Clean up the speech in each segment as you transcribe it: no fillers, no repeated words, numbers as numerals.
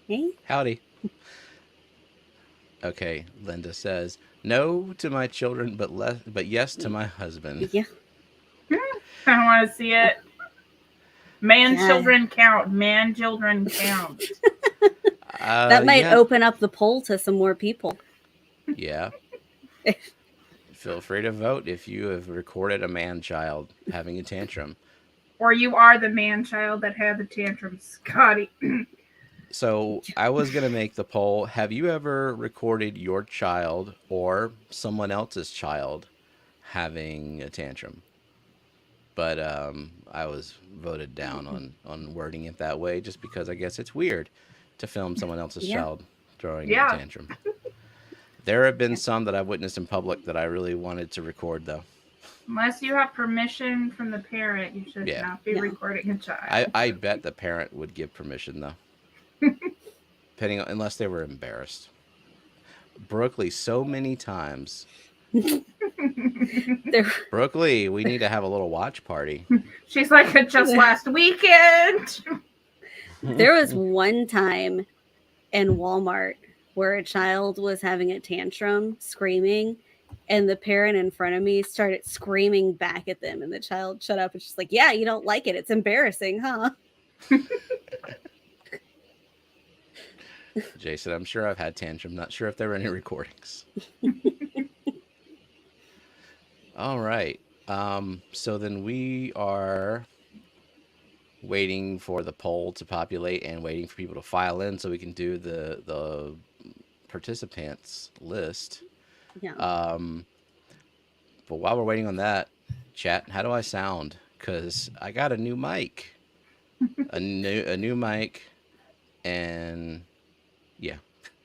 Hey? Howdy. Okay, Linda says, no to my children, but yes to my husband. Yeah. I want to see it. Man Yeah. children count. Man children count. That might Yeah. open up the poll to some more people. Yeah. Feel free to vote if you have recorded a man child having a tantrum. Or you are the man child that had the tantrums, Scotty. So I was going to make the poll. Have you ever recorded your child or someone else's child having a tantrum? But I was voted down on wording it that way just because I guess it's weird to film someone else's Yeah. child throwing a Yeah. tantrum. There have been some that I've witnessed in public that I really wanted to record, though. Unless you have permission from the parent, you should Yeah. not be No. recording a I, child. I bet the parent would give permission, though, depending on, unless they were embarrassed. Brookley, so many times. There, Brookley, we need to have a little watch party. She's like, just last weekend. there was one time in Walmart where a child was having a tantrum, screaming, and the parent in front of me started screaming back at them, and the child shut up and she's like, "Yeah, you don't like it. It's embarrassing, huh?" Jason, I'm sure I've had tantrum. Not sure if there were any recordings. All right. So then we are waiting for the poll to populate and waiting for people to file in so we can do the participants list. Yeah. Um, but while we're waiting on that, chat, how do I sound? Because I got a new mic, a new mic, and yeah,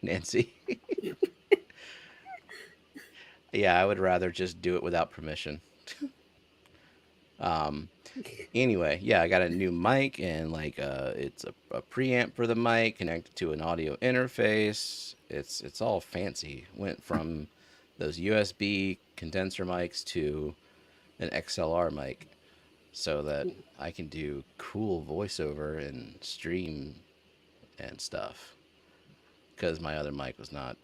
Nancy. Yeah, I would rather just do it without permission. Um, anyway, yeah, I got a new mic and like it's a preamp for the mic connected to an audio interface. It's all fancy. Went from those USB condenser mics to an XLR mic so that I can do cool voiceover and stream and stuff. Because my other mic was not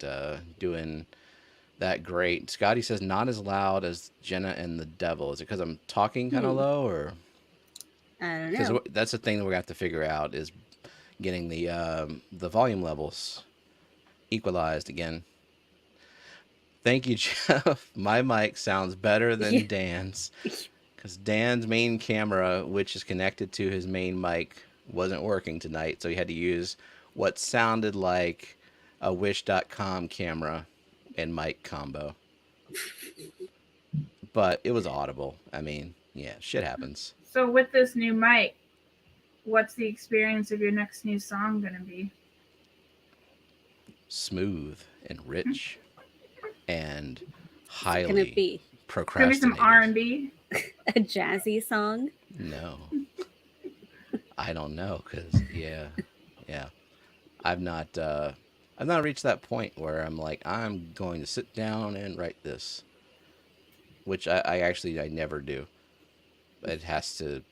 doing that great. Scotty says not as loud as Jenna and the Devil. Is it because I'm talking kind of Hmm. low, or I don't because know. that's the thing that we're gonna have to figure out is getting the volume levels equalized again. Thank you, Jeff. My mic sounds better Yeah. than Dan's because Dan's main camera, which is connected to his main mic, wasn't working tonight, so he had to use what sounded like a Wish.com camera and mic combo. But it was audible. I mean, yeah, shit happens. So, with this new mic, what's the experience of your next new song going to be? Smooth and rich and Is it gonna highly be It's going to be some procrastinated. R&B. a jazzy song? No, I don't know because yeah, I've not I've not reached that point where I'm like I'm going to sit down and write this, which I actually I never do. It has to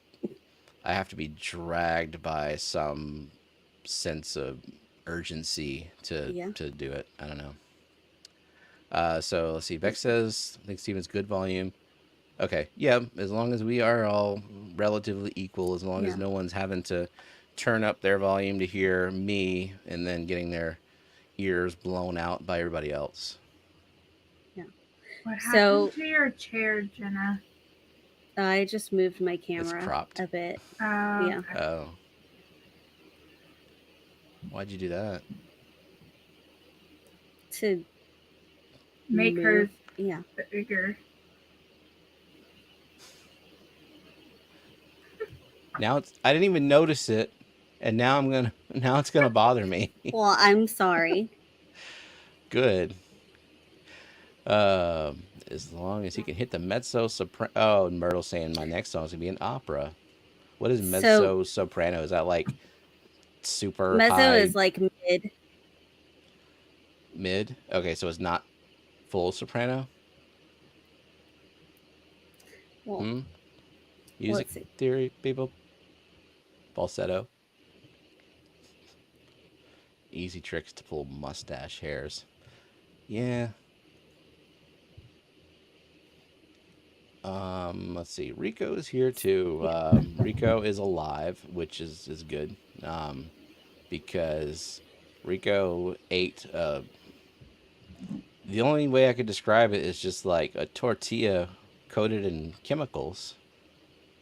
I have to be dragged by some sense of urgency Yeah. to do it. I don't know. So let's see. Beck says I think Steven's good volume. Okay, yeah, as long as we are all relatively equal, as long as Yeah. no one's having to turn up their volume to hear me and then getting their ears blown out by everybody else. Yeah. What happened So to your chair, Jenna? I just moved my It's camera cropped. a bit. Yeah. Okay. Oh, why'd you do that? To Make move. her Yeah. bigger. Now it's I didn't even notice it, and now I'm gonna now it's gonna bother me. Well, I'm sorry. Good. Uh, as long as he can hit the mezzo soprano. Oh, Myrtle's saying my next song is gonna be an opera. What is So mezzo soprano? Is that like super mezzo high is like mid. mid? Okay, so it's not full soprano. Well, Hmm. Music let's see. theory, people. Falsetto. Easy tricks to pull mustache hairs. Yeah. Let's see. Rico is here too. Yeah. Rico is alive, which is good. Because Rico ate. The only way I could describe it is just like a tortilla coated in chemicals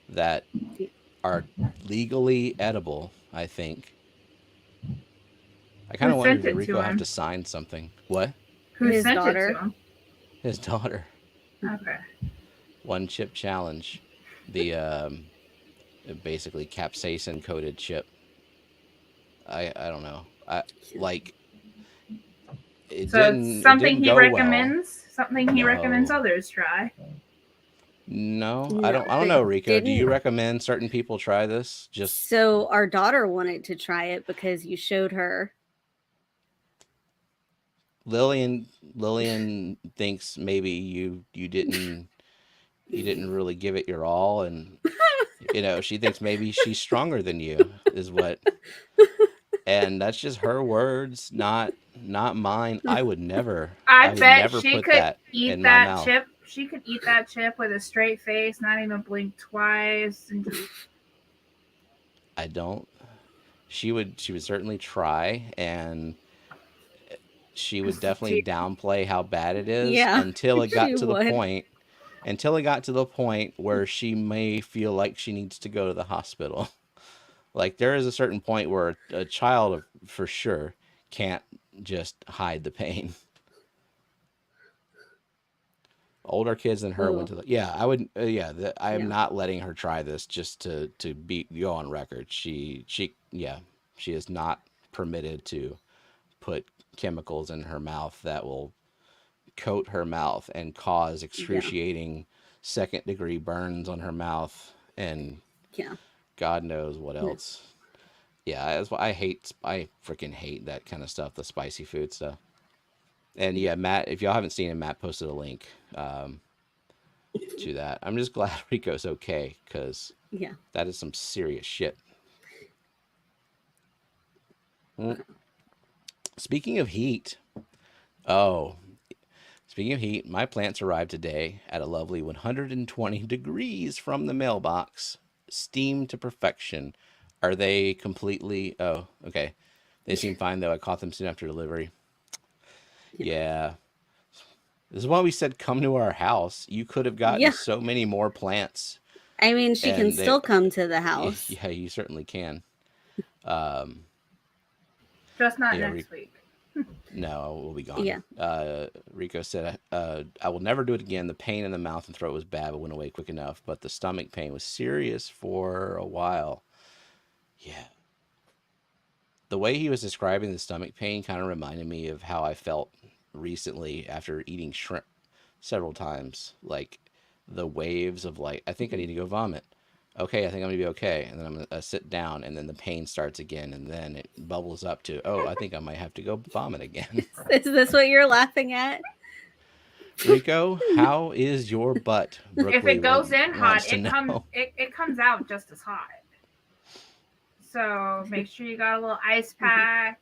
that are legally edible. I think. I kind Who of wonder, sent did it to Rico have him? to sign something? What? Who His sent it to daughter. him? His daughter. Okay. One chip challenge. The basically capsaicin coated chip. I don't know. I like So it's it something didn't he go well. recommends. Something he recommends No. others try. No, I No, don't but know, Rico. Do you didn't. recommend certain people try this? Just So our daughter wanted to try it because you showed her. Lillian thinks maybe you didn't really give it your all, and she thinks maybe she's stronger than you is what, and that's just her words, not mine. I I would bet never she put could that eat in my that mouth. chip. She could eat that chip with a straight face, not even blink twice, and just I don't. She would certainly try, and she would because the definitely teeth. downplay how bad it is Yeah, she would. until it got to the point where she may feel like she needs to go to the hospital. Like there is a certain point where a child for sure can't just hide the pain. Older kids than her went Oh, to the yeah. I would I am yeah, not letting her try this just to be go on record. She is not permitted to put chemicals in her mouth that will coat her mouth and cause yeah, excruciating second degree burns on her mouth and yeah. God knows what No. else. Yeah, that's why I freaking hate that kind of stuff, the spicy food stuff. And yeah, Matt, if y'all haven't seen it, Matt posted a link to that. I'm just glad Rico's okay because Yeah. that is some serious shit. Mm. Speaking of heat, oh, speaking of heat, my plants arrived today at a lovely 120 degrees from the mailbox, steamed to perfection. Are they completely? Oh, okay. They seem fine though. I caught them soon after delivery. Yeah. Yeah. This is why we said come to our house. You could have gotten Yeah. so many more plants, I mean, she can and they, still come to the house. yeah, you certainly can. Um, just not yeah, next week. no, we'll be gone. Yeah. Rico said, I will never do it again. The pain in the mouth and throat was bad, but went away quick enough. But the stomach pain was serious for a while. Yeah. The way he was describing the stomach pain kind of reminded me of how I felt recently after eating shrimp several times. Like the waves of like, I think I need to go vomit. Okay, I think I'm gonna be okay. And then I'm gonna sit down, and then the pain starts again, and then it bubbles up to, oh, I think I might have to go vomit again. Is this what you're laughing at? Rico, how is your butt? If Brookley it goes in wants hot, to know. it comes out just as hot. So make sure you got a little ice pack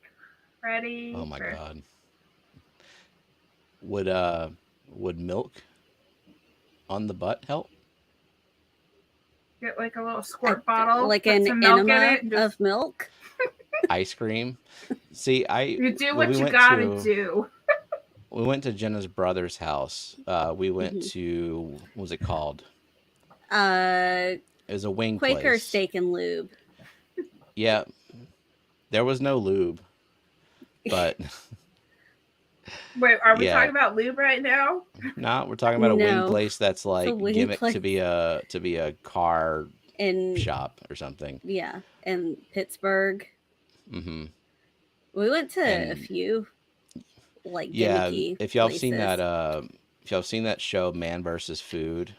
Oh ready my for. God. Would milk on the butt help? Get like a little squirt bottle, Like put an some milk in enema it, and just of milk. Ice cream? See, you do when what you gotta do. we went to Jenna's brother's house. We went Mhm. to what was it called? Uh, It was a wing Quaker place. Steak and Lube. Yeah, there was no lube, but Wait, are we yeah, talking about lube right now? no, we're talking about a wing No, place that's it's a like wing gimmick place to be a car in shop or something. yeah in Pittsburgh. Hmm. We went to a And few like yeah, gimmicky if y'all have seen places. that, if y'all have seen that show Man versus Food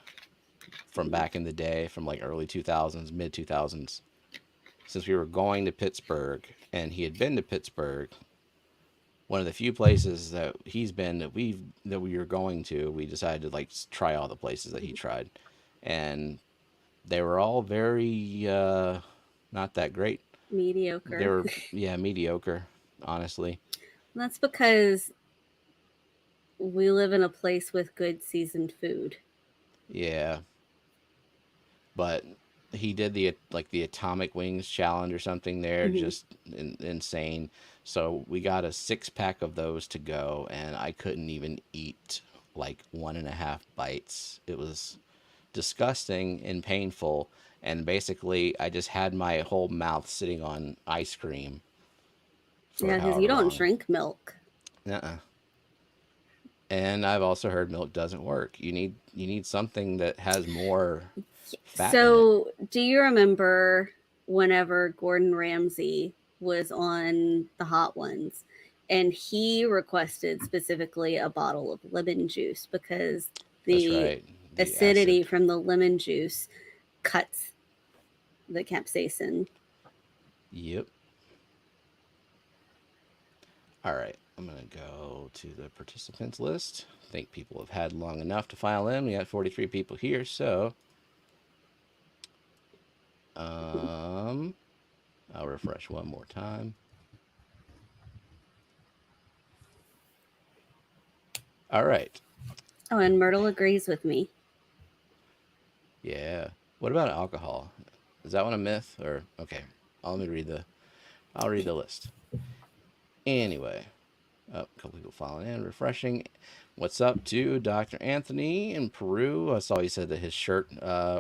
from back in the day, from like early 2000s, mid 2000s, since we were going to Pittsburgh and he had been to Pittsburgh, one of the few places that he's been that we were going to, we decided to like try all the places that he tried, and they were all very not that great. They Mediocre. were, yeah, mediocre. honestly. That's because we live in a place with good seasoned food. Yeah, but he did the like the atomic wings challenge or something there, Hmm. just insane. So we got a 6 pack of those to go, and I couldn't even eat like 1.5 bites. It was disgusting and painful, and basically I just had my whole mouth sitting on ice cream for Yeah, because you however don't long. drink milk. Uh-uh. And I've also heard milk doesn't work. You need something that has more fat in it. So, do you remember whenever Gordon Ramsay was on the Hot Ones and he requested specifically a bottle of lemon juice because That's the right. The acidity acid. from the lemon juice cuts the capsaicin? Yep. All right. I'm going to go to the participants list. I think people have had long enough to file in. We got 43 people here, so um I'll refresh one more time. All right. Oh, and Myrtle agrees with me. Yeah. What about alcohol? Is that one a myth or okay? Let me read the I'll read the list. Anyway, oh, a couple people filing in, refreshing. What's up to Dr. Anthony in Peru? I saw he said that his shirt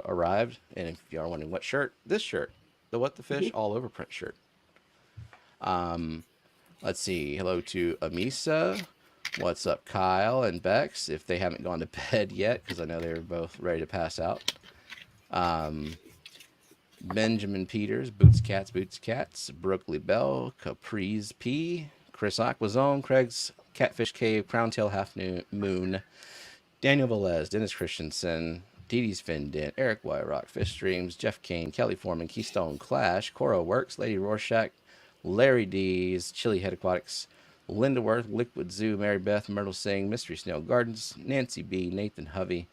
arrived. And if you are wondering what shirt, this shirt, the What the Fish Mhm. all over print shirt. Um, let's see. Hello to Amisa. What's up, Kyle and Bex? If they haven't gone to bed yet, because I know they were both ready to pass out. Um, Benjamin Peters, Boots Cats, Brookley Bell, Capri's P, Chris Aquazone, Craig's Catfish Cave, Crown Tail Half Moon, Daniel Velez, Dennis Christensen, Dee Dee's Fin Dent, Eric Wyrock, Fish Streams, Jeff Kane, Kelly Foreman, Keystone Clash, Coro Works, Lady Rorschach, Larry D's, Chili Head Aquatics, Linda Worth, Liquid Zoo, Mary Beth, Myrtle Singh, Mystery Snail Gardens, Nancy B, Nathan Hovey,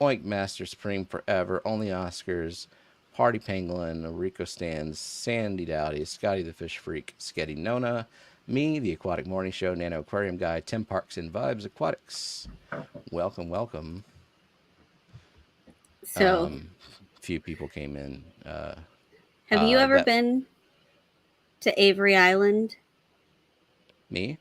Oink Master Supreme Forever, Only Oscars, Party Pangolin, Rico Stands, Sandy Dowdy, Scotty the Fish Freak, Sketty Nona, me, the Aquatic Morning Show, Nano Aquarium Guy, Tim Parks and Vibes Aquatics. Welcome, welcome. So, Few people came in. have you ever That been to Avery Island? me,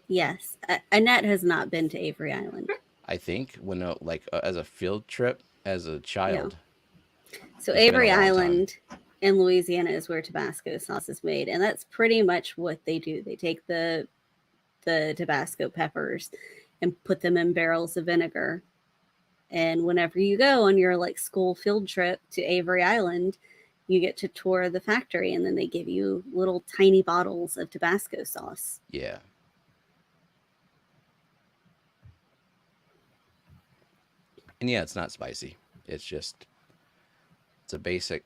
Yes. Annette has not been to Avery Island. I think when like as a field trip as a Yeah. child. So It's been a Avery long time. Island in Louisiana is where Tabasco sauce is made, and that's pretty much what they do. They take the Tabasco peppers and put them in barrels of vinegar. And whenever you go on your like school field trip to Avery Island, you get to tour the factory, and then they give you little tiny bottles of Tabasco sauce. Yeah. And yeah, it's not spicy. It's just it's a basic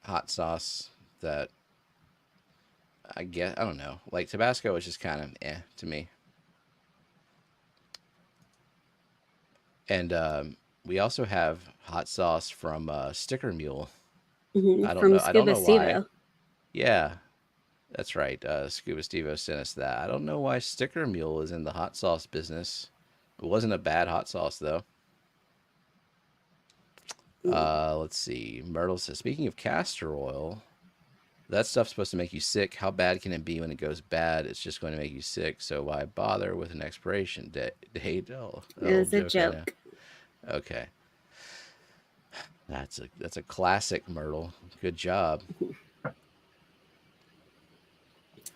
hot sauce that I guess I don't know. Like Tabasco is just kind of to me. And we also have hot sauce from Sticker Mule. I don't From know. I don't Scuba know why. Stevo. Yeah, that's right. Scuba Stevo sent us that. I don't know why Sticker Mule is in the hot sauce business. It wasn't a bad hot sauce though. Let's see. Myrtle says, speaking of castor oil, that stuff's supposed to make you sick. How bad can it be when it goes bad? It's just going to make you sick. So why bother with an expiration date? Oh, It old was a joke, I know. joke. Okay, that's a classic, Myrtle. Good job.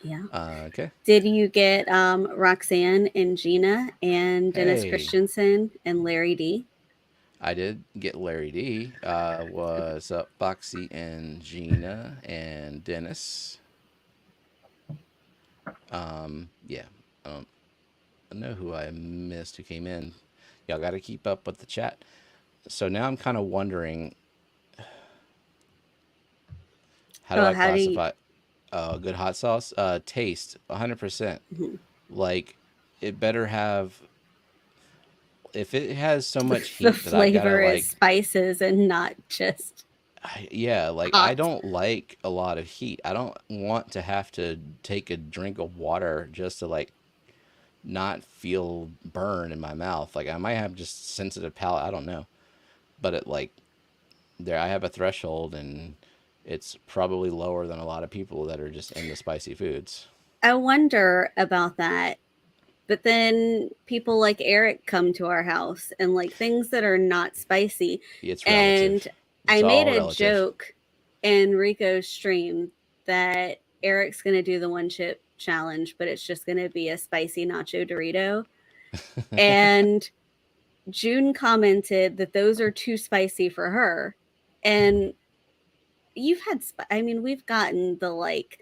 Yeah. Okay. Did you get Roxanne and Gina and Dennis Hey, Christensen and Larry D? I did get Larry D. What's up, Foxy and Gina and Dennis? Yeah. Um, I know who I missed who came in. Y'all got to keep up with the chat. So now I'm kind of wondering, how do Oh, I how do you? classify good hot sauce? Taste, 100%. Mhm. Like, it better have, if it has so much The heat that I gotta flavor is like, spices and not just. like I hot. don't like a lot of heat. I don't want to have to take a drink of water just to like not feel burn in my mouth. Like I might have just sensitive palate. I don't know, but it like there I have a threshold, and it's probably lower than a lot of people that are just into spicy foods. I wonder about that. But then people like Eric come to our house and like things that are not spicy. It's And relative. I It's made all a relative. joke in Rico's stream that Eric's going to do the one chip challenge, but it's just going to be a spicy nacho Dorito. And June commented that those are too spicy for her. And you've had, I mean, we've gotten the like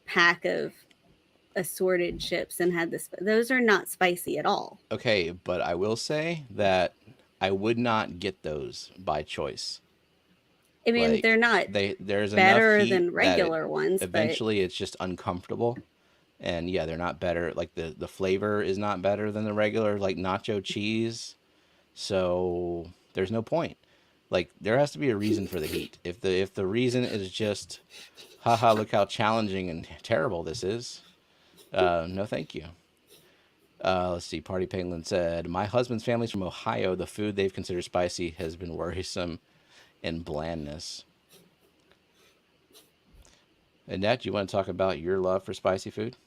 pack of assorted chips and had this, those are not spicy at all. Okay, but I will say that I would not get those by choice. I mean, they're Like not there's enough better heat than that regular ones, but eventually it's just uncomfortable. And yeah, they're not better. Like the flavor is not better than the regular like nacho cheese. So there's no point. Like there has to be a reason for the heat. If the reason is just haha look how challenging and terrible this is. No thank you. Let's see. Party Penguin said, "My husband's family's from Ohio. The food they've considered spicy has been worrisome in blandness." Annette, you want to talk about your love for spicy food?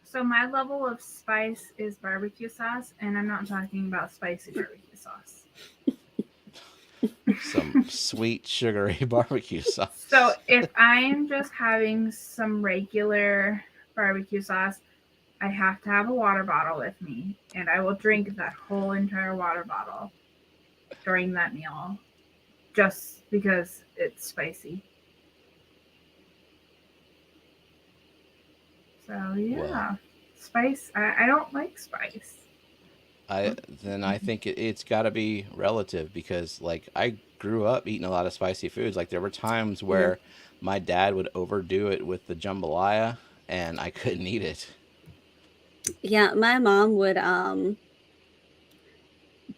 So my level of spice is barbecue sauce, and I'm not talking about spicy barbecue sauce. Some sweet, sugary barbecue So sauce. if I'm just having some regular barbecue sauce, I have to have a water bottle with me, and I will drink that whole entire water bottle during that meal just because it's spicy. So Well, yeah, spice. I don't like spice. I then I think it's got to be relative because like I grew up eating a lot of spicy foods. Like there were times yeah. where my dad would overdo it with the jambalaya, and I couldn't eat it. Yeah, my mom would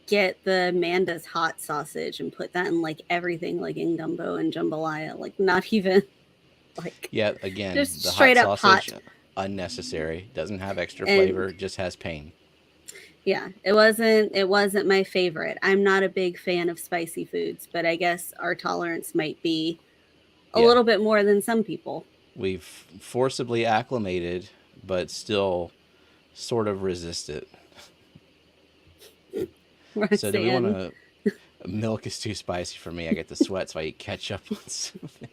get the Manda's hot sausage and put that in like everything, like in gumbo and jambalaya, like not even like Yeah, again, just the hot straight up sausage hot. unnecessary. Doesn't have extra And flavor, just has pain. yeah, it wasn't my favorite. I'm not a big fan of spicy foods, but I guess our tolerance might be a Yeah, little bit more than some people. we've forcibly acclimated, but still sort of resist it. So do we want Roxanne. to? Milk is too spicy for me. I get the sweats if I eat ketchup on something.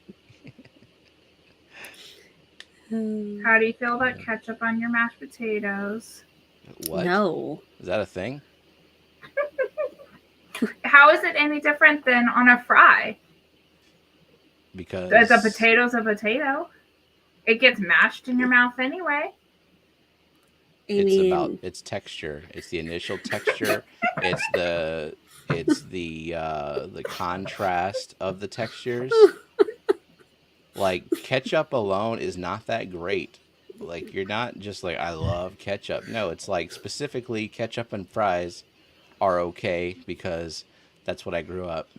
How do you feel about ketchup on your mashed potatoes? What? No. Is that a thing? How is it any different than on a fry? The Because potato's a potato. It gets mashed in your mouth anyway. I it's about mean, its texture. It's the initial texture. It's the contrast of the textures. Like ketchup alone is not that great. Like you're not just like I love ketchup. No, it's like specifically ketchup and fries are okay because that's what I grew up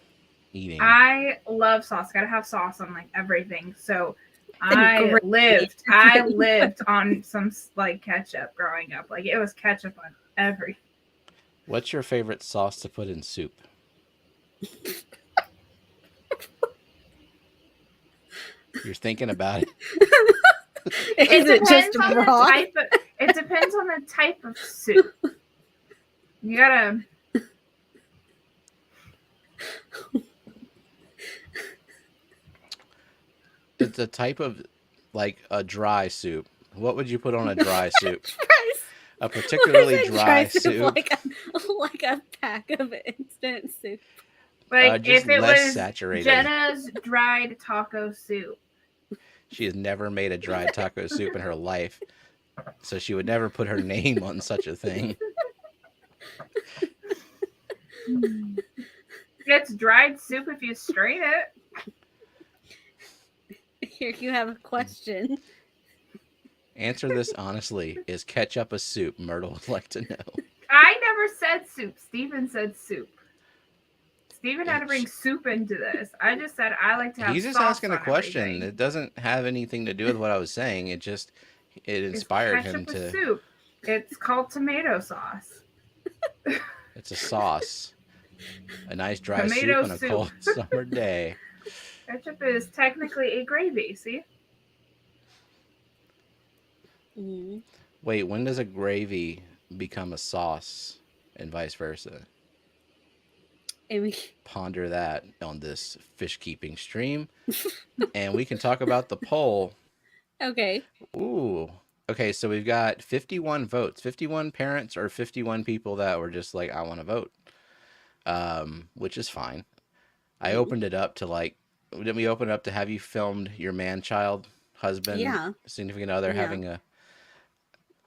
eating. I love sauce. Gotta have sauce on like everything. So and I gravy. lived. I lived on some like ketchup growing up. Like it was ketchup on every. What's your favorite sauce to put in soup? You're thinking about it. It Is it just depends on the broth? type of. It depends on the type of soup. You gotta. It's a type of like a dry soup. What would you put on a dry soup? A What is particularly it? Dry dry soup soup, like a pack of instant soup. Like just if it less was saturated. Jenna's dried taco soup. She has never made a dried taco soup in her life, so she would never put her name on such a thing. It's dried soup if you strain it. Here you have a question. Answer this honestly. Is ketchup a soup? Myrtle would like to know. I never said soup. Steven said soup. Steven had to bring soup into this. I just said I like to have He's just sauce asking a on question. everything. It doesn't have anything to do with what I was saying. It It's inspired him ketchup with to. soup. It's called tomato sauce. It's a sauce. A nice dry soup Tomato on a soup. cold summer day. Ketchup is technically a gravy, see? Mhm. Wait, when does a gravy become a sauce and vice versa? I mean, Ponder that on this fish keeping stream. And we can talk about the poll. okay. Ooh. Okay, so we've got 51 votes. 51 parents or 51 people that were just like, I want to vote. Which is fine. I Mhm. opened it up to like, didn't we open it up to have you filmed your man-child, husband, Yeah. significant other Yeah. having a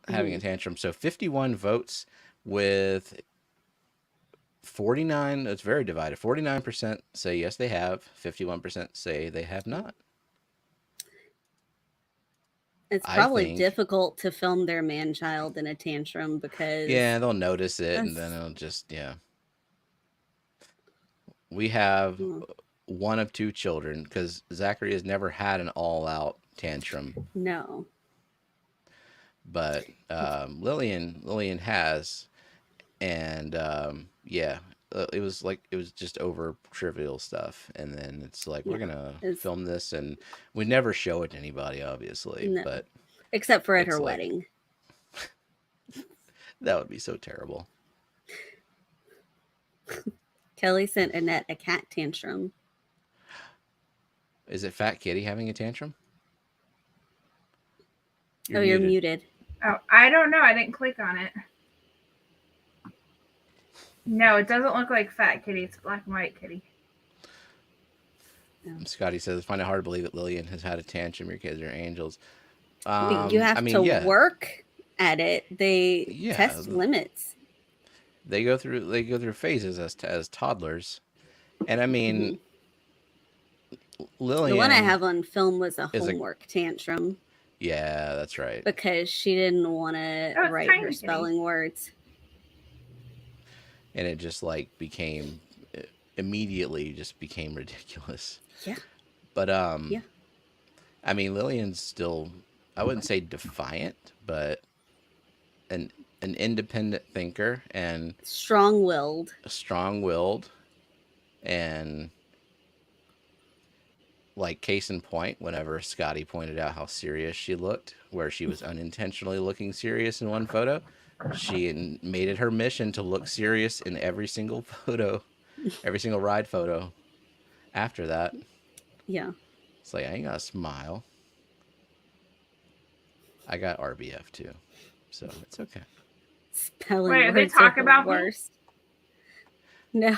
Mhm. tantrum? So 51 votes with 49, it's very divided. 49% say yes they have, 51% say they have not. It's I probably think, difficult to film their man child in a tantrum yeah, because they'll notice it and then that's it'll just, yeah. We have mm, one of two children because Zachary has never had an all-out tantrum, no. but Lillian has, and yeah, it was just over trivial stuff, and then it's like we're Yeah. gonna It's film this, and we never show it to anybody, obviously, no. but Except for at it's her like wedding. that would be so terrible. Kelly sent Annette a cat tantrum. Is it Fat Kitty having a tantrum? You're Oh, you're muted. muted. Oh, I don't know. I didn't click on it. No, it doesn't look like Fat Kitty. It's Black and White Kitty. No. Scotty says, I find it hard to believe that Lillian has had a tantrum. Your kids are angels. But you I have mean, to yeah, work at it. They yeah. test limits. They go through phases as toddlers, and I mean, Mhm. The one I Lillian have on film was a is a homework tantrum yeah, that's right, because she didn't want to Oh, it's write Tiny her Kitty. spelling words. and it just like became immediately just became ridiculous. Yeah. But Yeah. I mean, Lillian's still, I wouldn't say defiant, but an independent thinker and Strong-willed. strong-willed, and like case in point, whenever Scotty pointed out how serious she looked, where she was unintentionally looking serious in one photo, she made it her mission to look serious in every single photo, every single ride photo after that. Yeah. It's like, I ain't got to smile. I got RBF too, so it's okay. Spelling Wait, are they words are talking the about me? worst. No.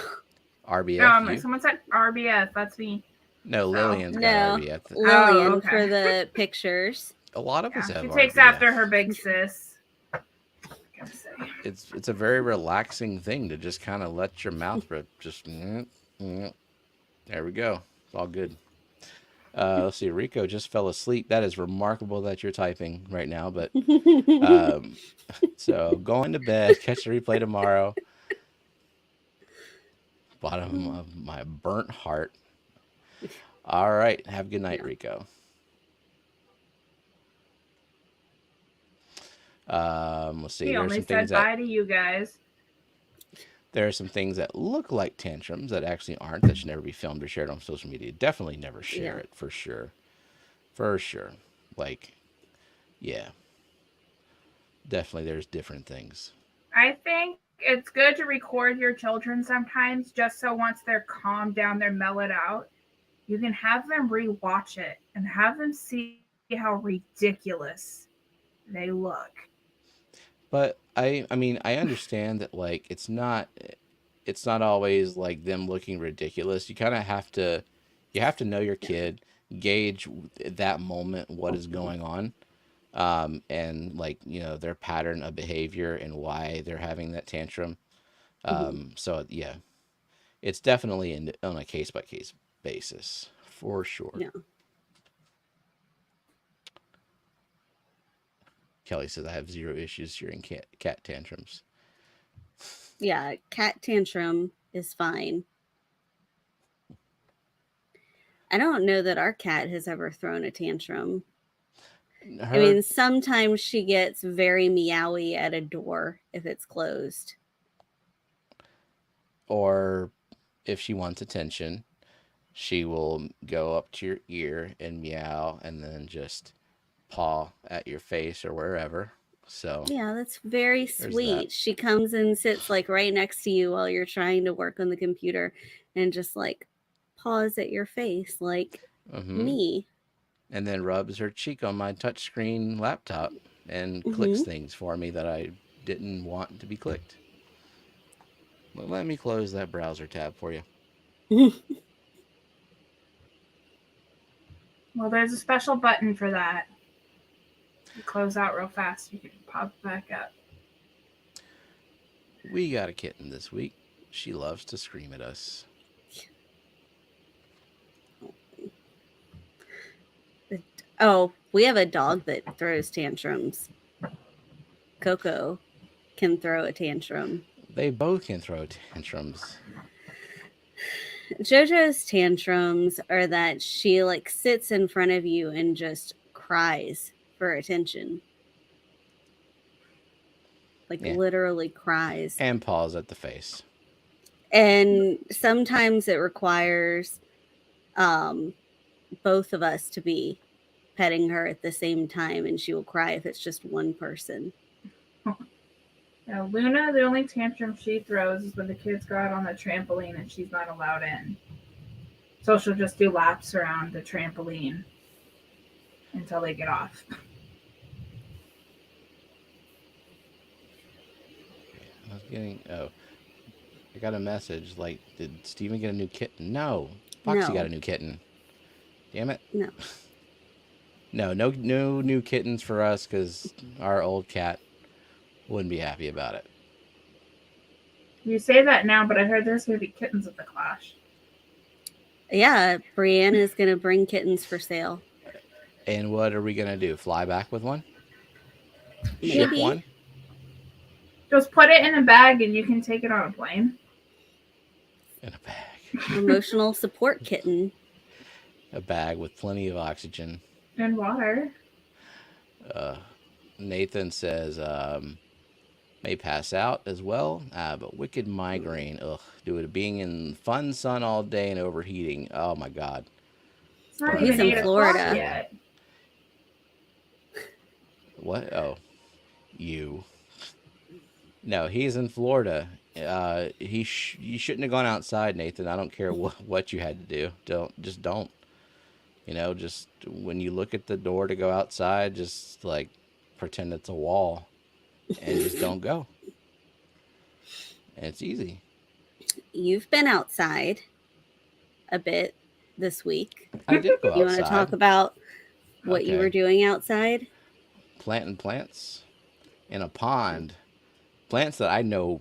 RBF, you? Someone said RBF. That's me. No, Lillian's got No. RBF. Lillian okay. for the pictures. A lot of us Yeah, have she takes RBF. after her big sis. Gotta say. It's a very relaxing thing to just kind of let your mouth just. There we go. It's all good. Let's see. Rico just fell asleep. That is remarkable that you're typing right now. But so going to bed. Catch the replay tomorrow. Bottom of my burnt heart. All right. Have a good night, Yeah. Rico. Let's see. He There are only some said things that bye to you guys. there are some things that look like tantrums that actually aren't. That should never be filmed or shared on social media. Definitely never share Yeah. it for sure. For sure. Like, yeah. Definitely there's different things. I think it's good to record your children sometimes just so once they're calmed down, they're mellowed out, you can have them rewatch it and have them see how ridiculous they look. But I mean, I understand that like it's not always like them looking ridiculous. You kind of have to know your kid, gauge that moment what is going on. And like, you know, their pattern of behavior and why they're having that tantrum. So yeah, it's definitely on a case by case basis for sure. Yeah. Kelly says I have zero issues hearing cat tantrums. Yeah. Cat tantrum is fine. I don't know that our cat has ever thrown a tantrum. Her, I mean, sometimes she gets very meowy at a door if it's closed. or if she wants attention, she will go up to your ear and meow and then just paw at your face or wherever. So Yeah, that's very there's that. sweet. She comes and sits like right next to you while you're trying to work on the computer and just like paws at your face like Mm-hmm. me. And then rubs her cheek on my touchscreen laptop and clicks Mm-hmm. things for me that I didn't want to be clicked. Well, let me close that browser tab for you. Well, there's a special button for that. You close out real fast, you can pop back up. We got a kitten this week. She loves to scream at us. Oh, we have a dog that throws tantrums. Coco can throw a tantrum. They both can throw tantrums. JoJo's tantrums are that she like sits in front of you and just cries for attention. Like Yeah. literally cries. And paws at the face. And sometimes it requires both of us to be petting her at the same time, and she will cry if it's just one person. Now, Luna, the only tantrum she throws is when the kids go out on the trampoline and she's not allowed in. So she'll just do laps around the trampoline until they get off. I was getting. Oh. I got a message like, did Steven get a new kitten? No. Foxy No. got a new kitten. Damn it. No. No new kittens for us because our old cat wouldn't be happy about it. You say that now, but I heard there's going to be kittens at the Clash. Yeah, Brienne is going to bring kittens for sale. And what are we going to do? Fly back with one? Maybe. Ship one? Just put it in a bag and you can take it on a plane. In a bag. Emotional support kitten. A bag with plenty of oxygen. And water. Nathan says, may pass out as well, but wicked migraine. Ugh, due to being in fun sun all day and overheating. Oh my God. It's not He's even in 8 Florida. o'clock yet. What? Oh, you. No, he's in Florida. You shouldn't have gone outside, Nathan. I don't care what you had to do. Don't. You know, just when you look at the door to go outside, just like pretend it's a wall and just don't go. And it's easy. You've been outside a bit this week. I did go outside. You want to talk about what you Okay. were doing outside? Planting plants in a pond. Plants that I know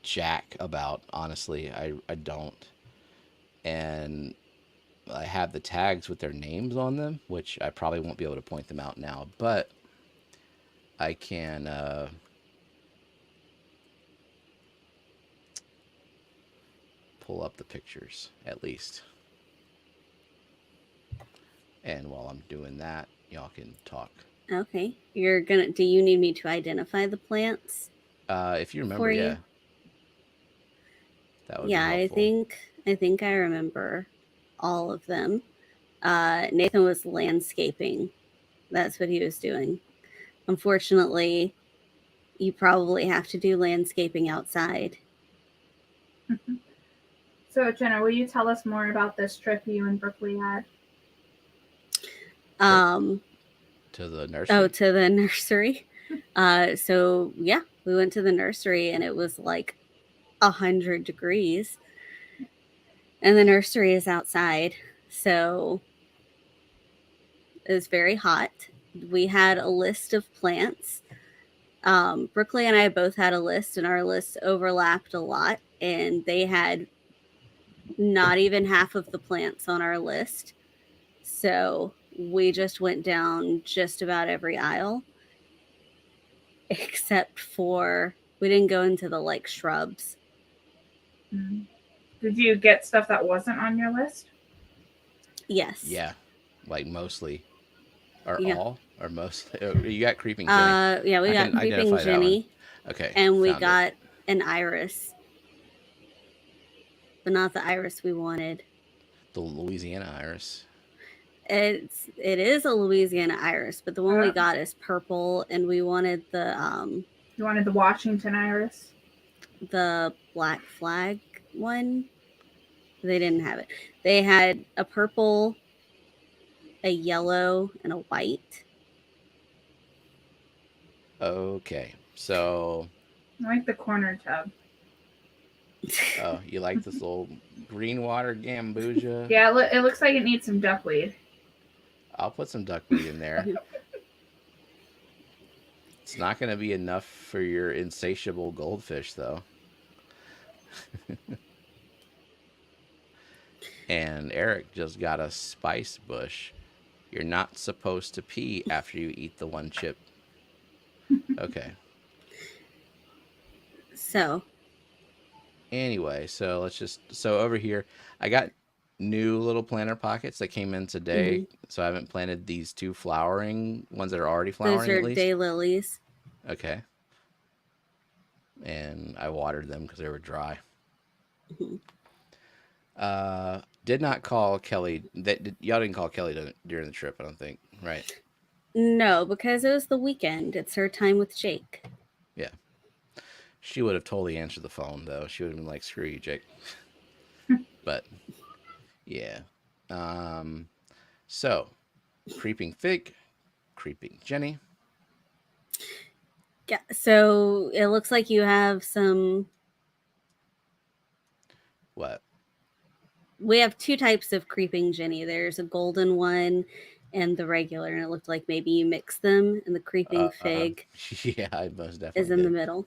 jack about, honestly. I don't. And I have the tags with their names on them, which I probably won't be able to point them out now, but I can pull up the pictures at least. And while I'm doing that, y'all can talk. Okay. Do you need me to identify the plants? If you remember, yeah. That would be helpful. I think I remember all of them. Nathan was landscaping. That's what he was doing. Unfortunately, you probably have to do landscaping outside. So, Jenna, will you tell us more about this trip you and Brooklyn had? To the nursery? Oh, to the nursery. So, yeah, we went to the nursery and it was like 100 degrees. And the nursery is outside. So, it was very hot. We had a list of plants. Brooklyn and I both had a list, and our lists overlapped a lot. And they had not even half of the plants on our list. So we just went down just about every aisle, except for we didn't go into the like shrubs. Did you get stuff that wasn't on your list? Yes. Yeah, like mostly or Yeah. all or mostly. Oh, you got Creeping Jenny. Yeah, we I got can Creeping identify that one. Jenny, Okay, and we found it. got an iris, but not the iris we wanted. The Louisiana iris. It is a Louisiana iris, but the one we Uh, got is purple, and we wanted You wanted the Washington iris? the black flag one. They didn't have it. They had a purple, a yellow, and a white. Okay, so I like the corner tub. oh, you like this little green water gambusia? Yeah, it looks like it needs some duckweed. I'll put some duckweed in there. It's not going to be enough for your insatiable goldfish, though. And Eric just got a spice bush. You're not supposed to pee after you eat the one chip. Okay. So Anyway, so over here, I got new little planter pockets that came in today. So I haven't planted these two flowering ones that are already flowering those are at least. daylilies. Okay. And I watered them because they were dry. Did not call Kelly. Y'all didn't call Kelly during the trip, I don't think. Right? No, because it was the weekend. It's her time with Jake. Yeah. She would have totally answered the phone, though. She would have been like, screw you, Jake. But, yeah. So, Creeping Fig, Creeping Jenny. Yeah, so it looks like you have some. What? We have two types of Creeping Jenny. There's a golden one and the regular, and it looked like maybe you mix them, and the Creeping Fig Yeah, I most definitely is in did. the middle.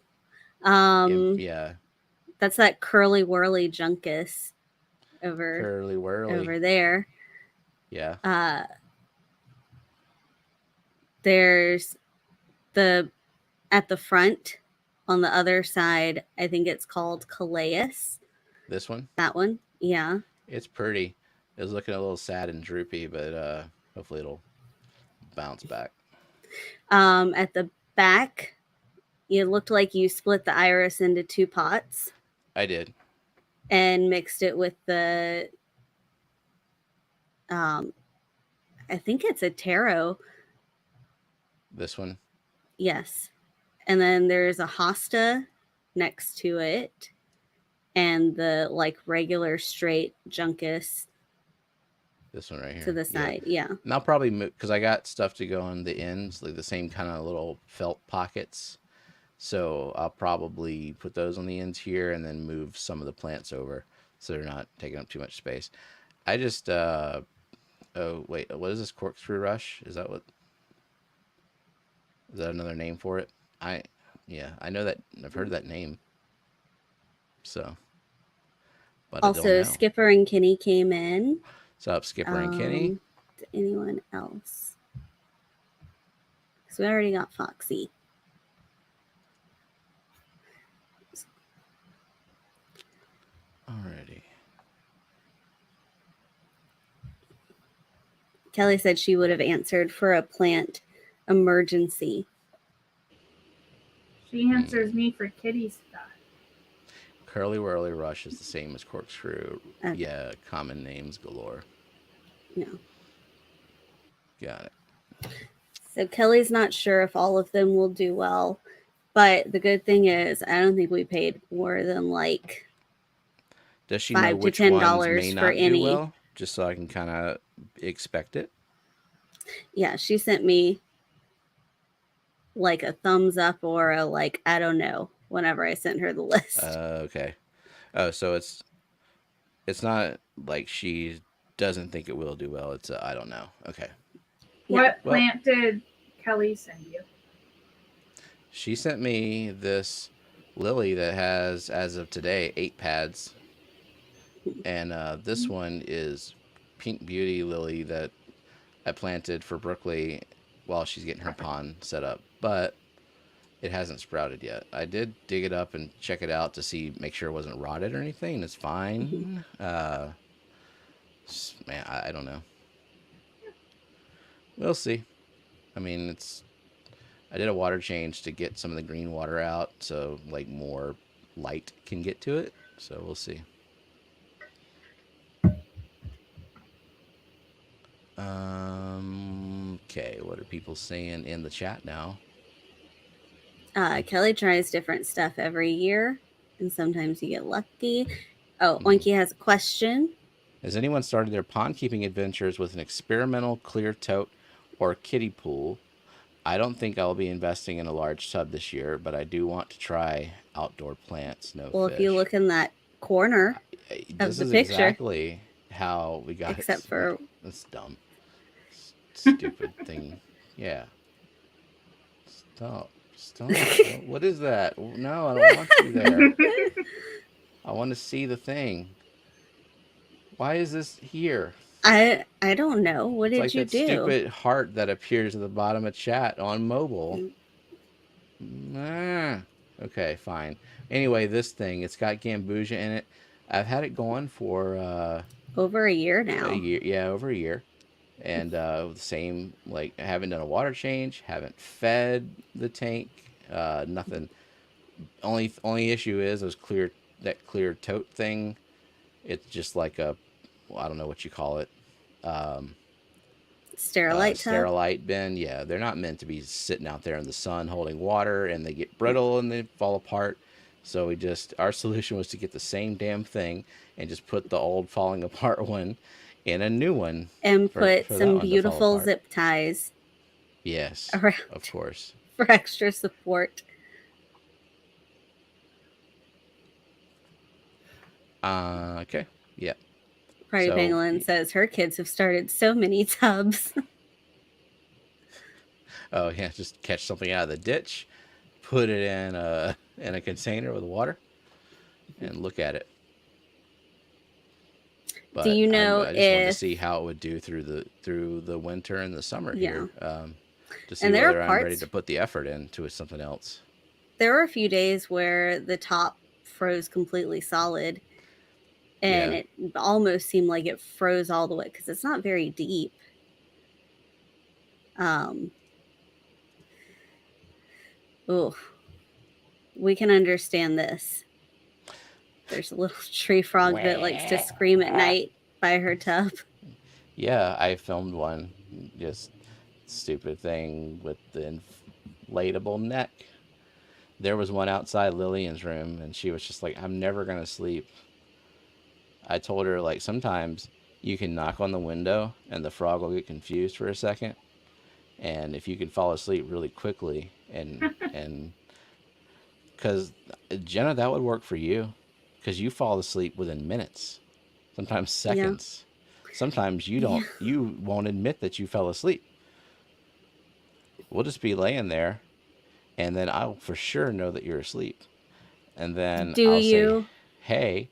Yeah. That's that curly whirly junkus Curly whirly. over there. Yeah. There's the at the front on the other side. I think it's called Calais. This one? That one, yeah. It's pretty. It was looking a little sad and droopy, but hopefully it'll bounce back. At the back, it looked like you split the iris into two pots. I did. And mixed it with the I think it's a taro. This one? Yes. And then there's a hosta next to it, and the like regular straight junkus. This one right here. To the side, yeah. And I'll probably move, because I got stuff to go on the ends, like the same kind of little felt pockets. So I'll probably put those on the ends here and then move some of the plants over so they're not taking up too much space. I just, oh, wait, what is this? Corkscrew rush? Is that another name for it? Yeah, I know that. I've heard that name. So, but also, I don't know. Skipper and Kenny came in. What's up, Skipper and Kenny? Anyone else? So we already got Foxy. Alrighty. Kelly said she would have answered for a plant emergency. She answers me for kitty stuff. Curly Whirly Rush is the same as Corkscrew. Okay. Yeah, common names galore. No. Got it. So Kelly's not sure if all of them will do well, but the good thing is I don't think we paid more than like Does she $5 know to which $10 ones may for not any. do well? Just so I can kind of expect it. Yeah, she sent me like a thumbs up or a like I don't know whenever I sent her the list. Okay. Oh, so it's not like she doesn't think it will do well. It's I don't know. Okay. Yeah. What plant did Kelly send you? She sent me this lily that has, as of today, 8 pads. And this one is Pink Beauty lily that I planted for Brooklyn while she's getting her pond set up. But it hasn't sprouted yet. I did dig it up and check it out to make sure it wasn't rotted or anything. And it's fine. Man, I don't know. We'll see. I mean, I did a water change to get some of the green water out, so like more light can get to it. So we'll see. Okay, what are people saying in the chat now? Kelly tries different stuff every year, and sometimes you get lucky. Oh, Mhm. Oinky has a question. Has anyone started their pond keeping adventures with an experimental clear tote or kiddie pool? I don't think I'll be investing in a large tub this year, but I do want to try outdoor plants, no Well, fish. if you look in that corner of This the is picture, exactly how we got except it. for That's dumb. Stupid thing. Yeah. Stop. Stop. What is that? No, I don't want you there. I want to see the thing. Why is this here? I don't know. What It's did like you that do? stupid heart that appears at the bottom of chat on mobile. Okay, fine. Anyway, this thing, it's got Gambusia in it. I've had it going for Over a year now. a year. Yeah, over a year. And the same, like, I haven't done a water change, haven't fed the tank, nothing. Only issue is that clear tote thing. It's just like I don't know what you call it. Um, Sterilite tub. Sterilite bin. Yeah, they're not meant to be sitting out there in the sun holding water, and they get brittle and they fall apart. So our solution was to get the same damn thing and just put the old falling apart one in a new one And put for that some one to fall beautiful apart. zip ties Yes, around of course. for extra support. Okay. Yeah. Party Pangolin says her kids have started so many tubs. Oh yeah, just catch something out of the ditch, put it in a container with water, and look at it. But do you know I just wanted to see how it would do through the winter and the summer here, to see whether I'm ready to put the effort into something else. There were a few days where the top froze completely solid, and it almost seemed like it froze all the way because it's not very deep. Oh, we can understand this. There's a little tree frog that likes to scream at night by her tub. Yeah, I filmed one. Just stupid thing with the inflatable neck. There was one outside Lillian's room, and she was just like, I'm never going to sleep. I told her, like, sometimes you can knock on the window and the frog will get confused for a second. And if you can fall asleep really quickly and because Jenna, that would work for you because you fall asleep within minutes, sometimes seconds. Yeah. Sometimes you won't admit that you fell asleep. We'll just be laying there, and then I'll for sure know that you're asleep. And then I'll say, hey,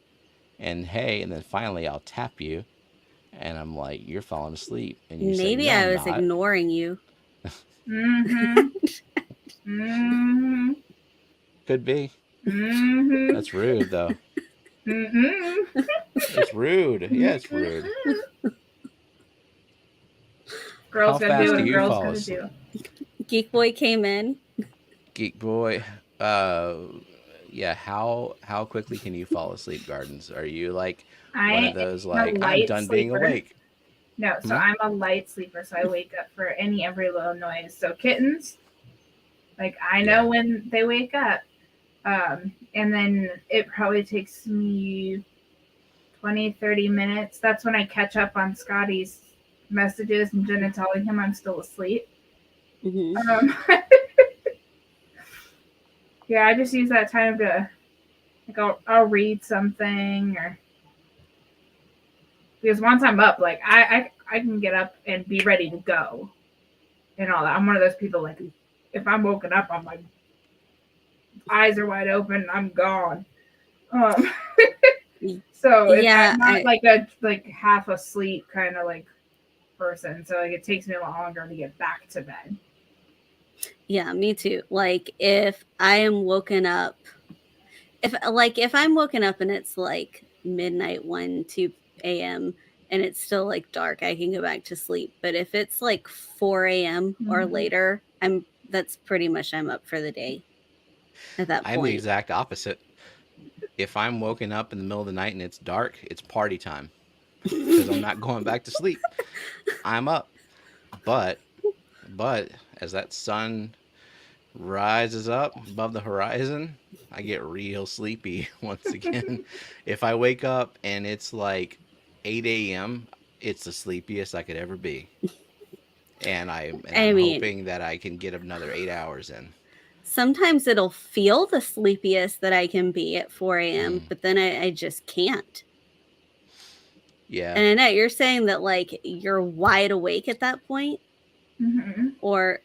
and then finally I'll tap you, and I'm like, you're falling asleep. And you Maybe say, no, I was not. ignoring you. Mm-hmm. Mm-hmm. Could be. Mm-hmm. That's rude, though. Mm-hmm. It's rude. Yeah, it's rude. Girls gotta do what girls gotta do. Geek Boy came in. Geek Boy, yeah. How quickly can you fall asleep, Gardens? Are you like one of those like I'm done being awake? No, so I'm a light sleeper, so I wake up for every little noise. So kittens, like I know when they wake up, and then it probably takes me 20-30 minutes. That's when I catch up on Scotty's messages and Jenna telling him I'm still asleep. Mm-hmm. Yeah, I just use that time to, like, I'll read something, or because once I'm up, like I can get up and be ready to go, and all that. I'm one of those people, like, if I'm woken up, I'm like, eyes are wide open, I'm gone. So I'm not like a half asleep kind of like person. So like it takes me a lot longer to get back to bed. Yeah, me too. Like if I am woken up, if I'm woken up and it's like midnight, 1, 2 a.m., and it's still like dark, I can go back to sleep. But if it's like 4 a.m. or Mhm. later, that's pretty much I'm up for the day at that I'm the point. exact opposite. If I'm woken up in the middle of the night and it's dark, it's party time because I'm not going back to sleep. I'm up. But but as that sun rises up above the horizon, I get real sleepy once again. If I wake up and it's like 8 a.m., it's the sleepiest I could ever be. I I'm mean, hoping that I can get another 8 hours in. sometimes it'll feel the sleepiest that I can be at 4 a.m., Mm, but then I just can't. yeah. And Annette, you're saying that like you're wide awake at that point, Mhm. or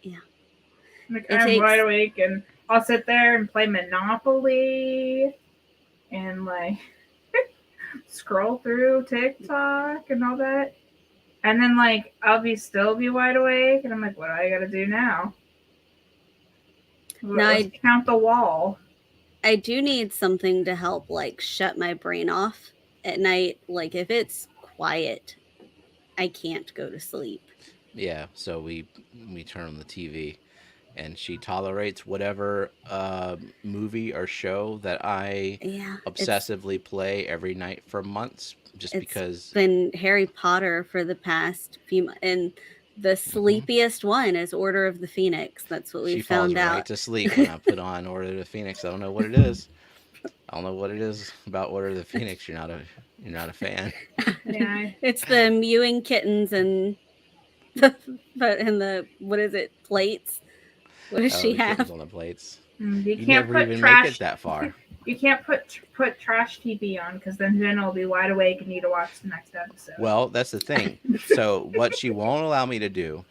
yeah, Like it I'm wide takes. awake and I'll sit there and play Monopoly and like scroll through TikTok and all that. And then like I'll still be wide awake and I'm like, what do I gotta do now? Now Let's count the wall. I do need something to help like shut my brain off at night. Like if it's quiet, I can't go to sleep. Yeah, so we turn on the TV and she tolerates whatever movie or show that I Yeah, obsessively play every night for months just it's because. been Harry Potter for the past few months, and the Mhm. sleepiest one is Order of the Phoenix. That's what we She falls found right out. to sleep when I put on Order of the Phoenix. I don't know what it is. I don't know what it is about Order of the Phoenix. You're not a fan. Yeah. It's the mewing kittens and the what is it, plates? What does Oh, she the kittens have? on the plates. You You can't never put even make it trash. that far. You can't put trash TV on because then Jen will be wide awake and need to watch the next episode. Well, that's the thing. So what she won't allow me to do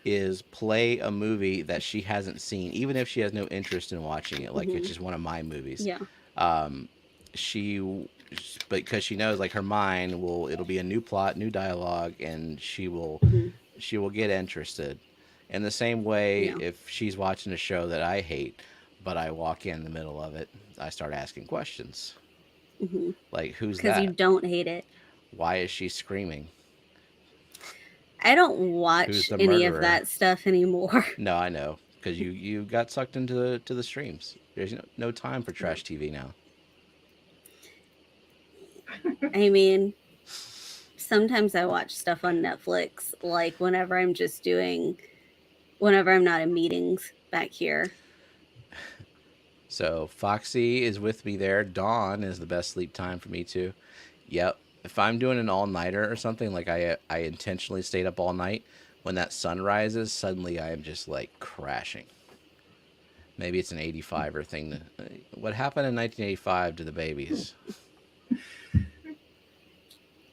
is play a movie that she hasn't seen, even if she has no interest in watching it. Like it's Mhm. just one of my movies. Yeah. Um, she, but because she knows like her mind will, it'll be a new plot, new dialogue, and Mhm. she will get interested. In the same way, Yeah. if she's watching a show that I hate, but I walk in the middle of it, I start asking questions like, "Who's Because you that? don't hate it. Why is she screaming? I don't Who's watch the any of murderer?" that stuff anymore. No, I know because you got sucked into the streams. There's no time for trash TV now. I mean, sometimes I watch stuff on Netflix, like whenever I'm not in meetings back here. So Foxy is with me there. Dawn is the best sleep time for me too. Yep. If I'm doing an all nighter or something, like I intentionally stayed up all night, when that sun rises, suddenly I am just like crashing. Maybe it's an 85er thing. What happened in 1985 to the babies?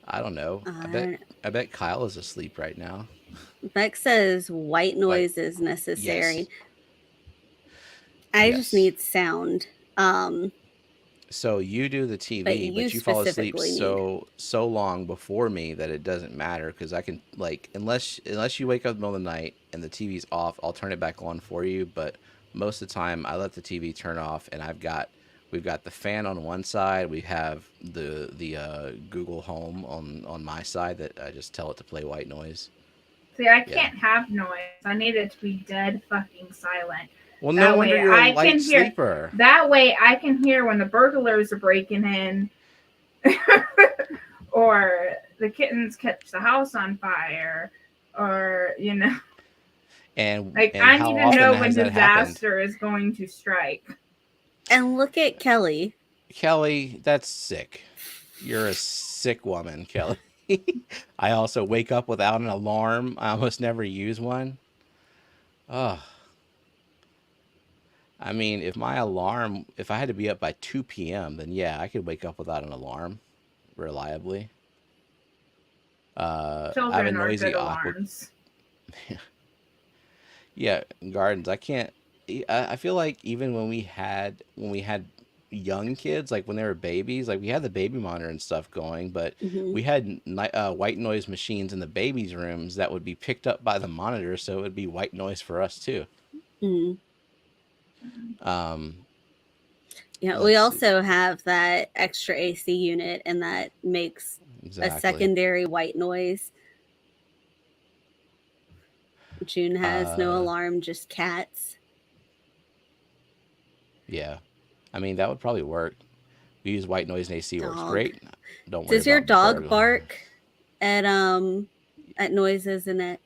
I don't know. Uh, I bet Kyle is asleep right now. Beck says white But noise is necessary. yes, I just yes. need sound. Um, So you do the but TV, you but you fall asleep specifically need. so long before me that it doesn't matter because I can like unless you wake up in the middle of the night and the TV's off, I'll turn it back on for you. But most of the time, I let the TV turn off, and we've got the fan on one side, we have the Google Home on my side that I just tell it to play white noise. See, I Yeah. can't have noise. I need it to be dead fucking silent. Well, no That wonder way you're a I light can hear. sleeper. That way I can hear when the burglars are breaking in, or the kittens catch the house on fire, or like And I how need to often know has when that happened? disaster is going to strike. And look at Kelly. Kelly, that's sick. You're a sick woman, Kelly. I also wake up without an alarm. I almost never use one. Oh, I mean, if I had to be up by 2 p.m., then yeah, I could wake up without an alarm reliably. I have a Children are noisy, good awkward. alarms. Yeah, gardens. I can't. I feel like even when we had young kids, like when they were babies, like we had the baby monitor and stuff going, but Hmm. we had white noise machines in the babies' rooms that would be picked up by the monitor, so it would be white noise for us too. Hmm. Um, Yeah, we let's see. also have that extra AC unit, and that makes exactly. a secondary white noise. June has no alarm, just cats. Yeah. I mean, that would probably work. We use white noise and AC works Dog. great. Don't worry Does your about dog burglar. bark at noises in it?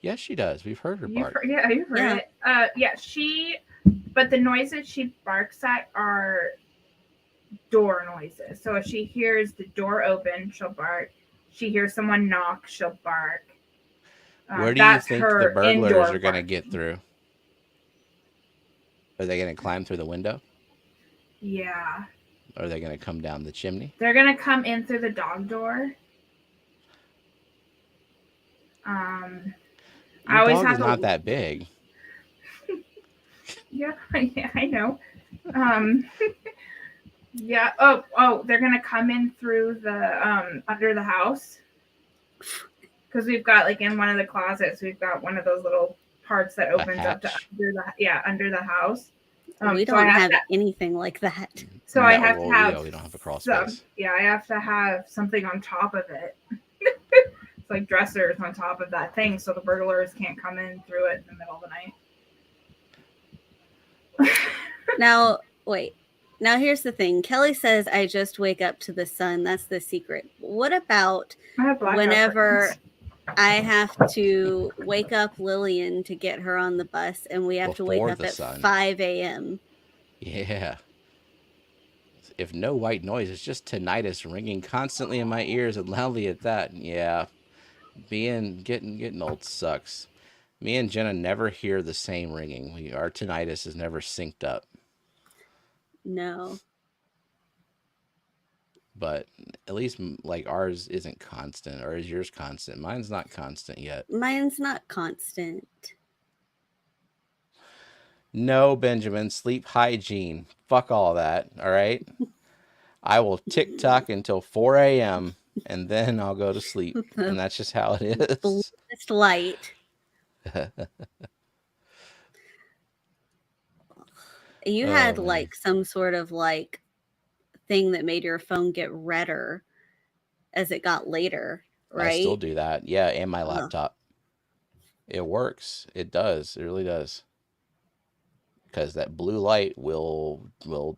Yes, she does. We've heard her You've bark. heard, yeah, you've heard Yeah. it. Yeah, but the noises she barks at are door noises. So if she hears the door open, she'll bark. She hears someone knock, she'll bark. Where do you That's think the her burglars indoor are going to barking. get through? Are they going to climb through the window? Yeah. Or are they going to come down the chimney? They're gonna come in through the dog door. Your I always dog have is to. not that big. Yeah, I know. Yeah. Oh, they're gonna come in through the under the house because we've got like in one of the closets we've got one of those little parts that A opens up to hatch. under the house. We so I don't have to, anything like that. So No, I have well, to have. yeah, we don't have a crawl some, space. Yeah, I have to have something on top of it. It's like dressers on top of that thing, so the burglars can't come in through it in the middle of the night. Now, wait. Now, here's the thing. Kelly says, I just wake up to the sun. That's the secret. What about whenever I have to wake up Lillian to get her on the bus and we have to wake up at 5 a.m.? Yeah. If no white noise, it's just tinnitus ringing constantly in my ears and loudly at that. Yeah. Getting old sucks. Me and Jenna never hear the same ringing. Our tinnitus is never synced up. No. But at least like ours isn't constant, or is yours constant? Mine's not constant yet. Mine's not constant. No, Benjamin, sleep hygiene. Fuck all that, all right? I will TikTok until 4 a.m. and then I'll go to sleep. And that's just how it is. Bluest light. You had like some sort of like thing that made your phone get redder as it got later, right? I still do that. Yeah, and my laptop. It works. It does. It really does. Because that blue light will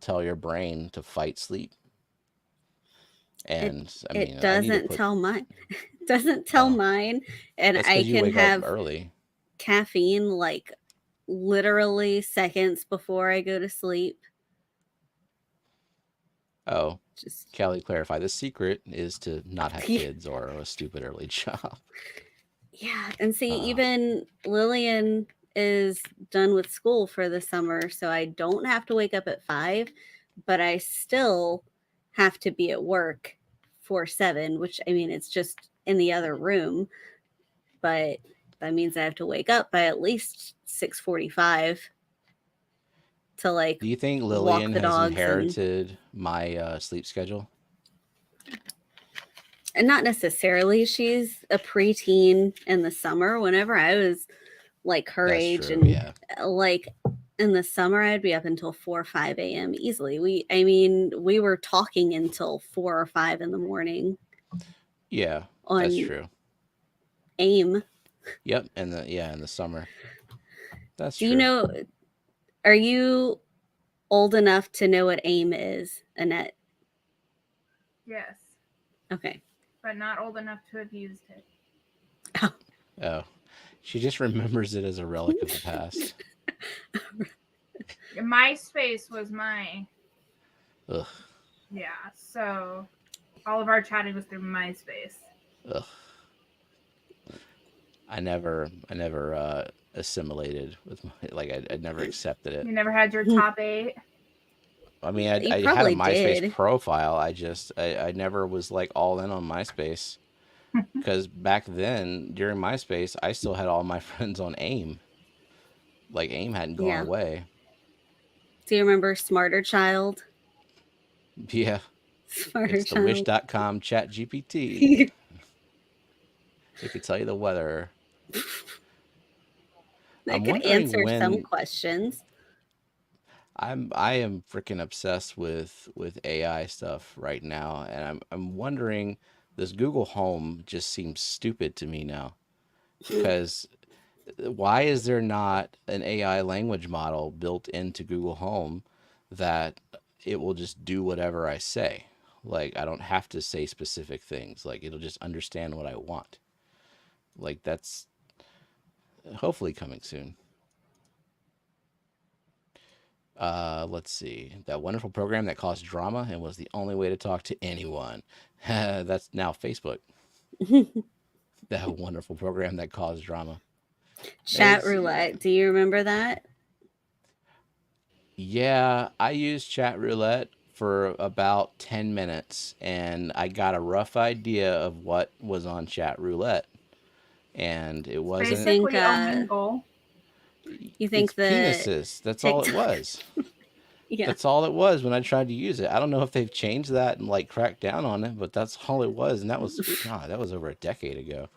tell your brain to fight sleep. And it doesn't tell mine. It doesn't tell mine, and I can have early caffeine like literally seconds before I go to sleep. Oh, Kelly, clarify. The secret is to not have kids or a stupid early job. Yeah, and see, even Lillian is done with school for the summer, so I don't have to wake up at 5, but I still have to be at work for 7, which I mean, it's just in the other room, but that means I have to wake up by at least 6:45 to like. Do you think Lillian has inherited my sleep schedule? And not necessarily. She's a preteen in the summer. Whenever I was like her age, true, and yeah. like in the summer, I'd be up until 4 or 5 a.m. easily. We were talking until 4 or 5 in the morning. Yeah, that's true. AIM. Yep, in the summer. That's true. Do you know? Are you old enough to know what AIM is, Annette? Yes. Okay. But not old enough to have used it. Oh. She just remembers it as a relic of the past. MySpace was my. Ugh. Yeah, so all of our chatting was through MySpace. Ugh. I never assimilated with I never accepted it. You never had your top 8? I mean, I had a MySpace profile. I never was like all in on MySpace because back then during MySpace, I still had all my friends on AIM. Like AIM hadn't gone away. Do you remember Smarter Child? Yeah. Smarter it's Child. The Wish.com chat GPT. It could tell you the weather. That could answer some questions. I am freaking obsessed with AI stuff right now, and I'm wondering this Google Home just seems stupid to me now. Because why is there not an AI language model built into Google Home that it will just do whatever I say? Like, I don't have to say specific things. Like, it'll just understand what I want. Like, that's hopefully coming soon. Let's see. That wonderful program that caused drama and was the only way to talk to anyone. That's now Facebook. That wonderful program that caused drama. Chat roulette. Do you remember that? Yeah, I used chat roulette for about 10 minutes and I got a rough idea of what was on chat roulette. And it wasn't. Basically, Omegle. You think it's penises. That's all it was. Yeah. That's all it was when I tried to use it. I don't know if they've changed that and like cracked down on it, but that's all it was. And that was, God, that was over a decade ago.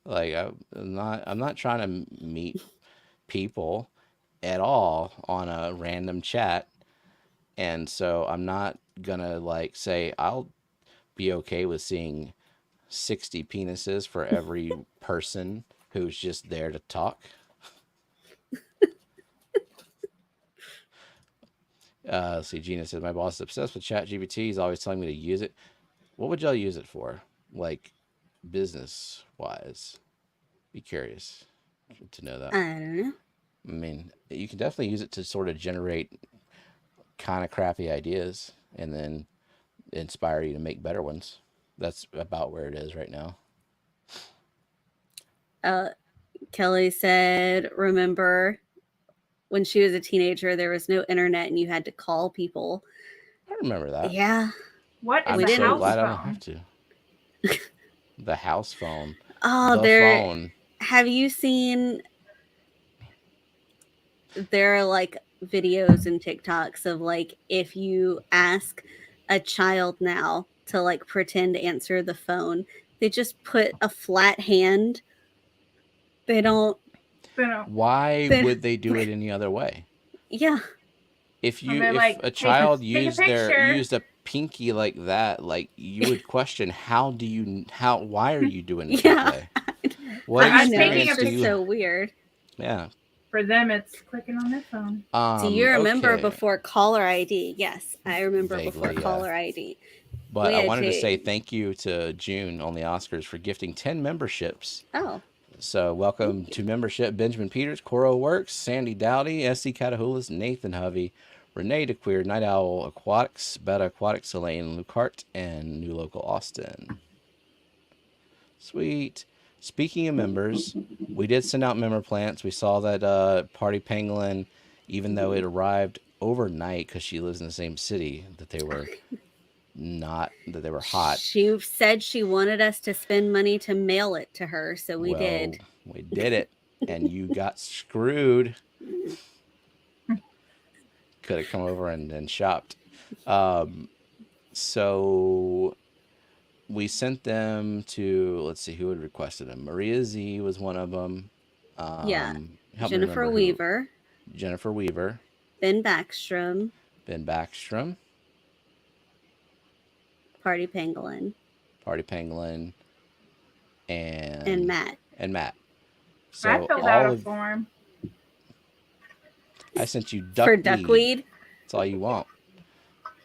Like I'm not trying to meet people at all on a random chat. And so I'm not gonna like say I'll be okay with seeing 60 penises for every person who's just there to talk. See, Gina says my boss is obsessed with ChatGPT. He's always telling me to use it. What would y'all use it for? Like business wise? Be curious to know that. I don't know. I mean, you can definitely use it to sort of generate kind of crappy ideas and then inspire you to make better ones. That's about where it is right now. Kelly said, remember when she was a teenager, there was no internet and you had to call people. I remember that. Yeah. What is I'm the so house glad phone? I don't have to. The house phone. Oh, the phone. Have you seen? There are like videos and TikToks of like if you ask a child now to like pretend to answer the phone, they just put a flat hand. They don't. Why would they do it any other way? Yeah. If like, a child take used a pinky like that, like you would question why are you doing it that way? What experience do you? So weird. Yeah. For them, it's clicking on their phone. Do you remember before caller ID? Yes, I remember vaguely, before caller ID. But I wanted to say thank you to June on the Oscars for gifting 10 memberships. Oh. So welcome to membership Benjamin Peters, Coro Works, Sandy Dowdy, SC Catahoula's, Nathan Hovey, Renee DeQueer, Night Owl Aquatics, Beta Aquatics, Elaine Lucart, and New Local Austin. Sweet. Speaking of members, we did send out member plants. We saw that Party Pangolin, even though it arrived overnight because she lives in the same city, that they were hot. She said she wanted us to spend money to mail it to her, so we did. We did it, and you got screwed. Could have come over and shopped. So we sent them to, let's see, who had requested them. Maria Z was one of them. Jennifer Weaver. Jennifer Weaver. Ben Backstrom. Party Pangolin. And Matt. So I filled out a form. I sent you duckweed. For duckweed? That's all you want.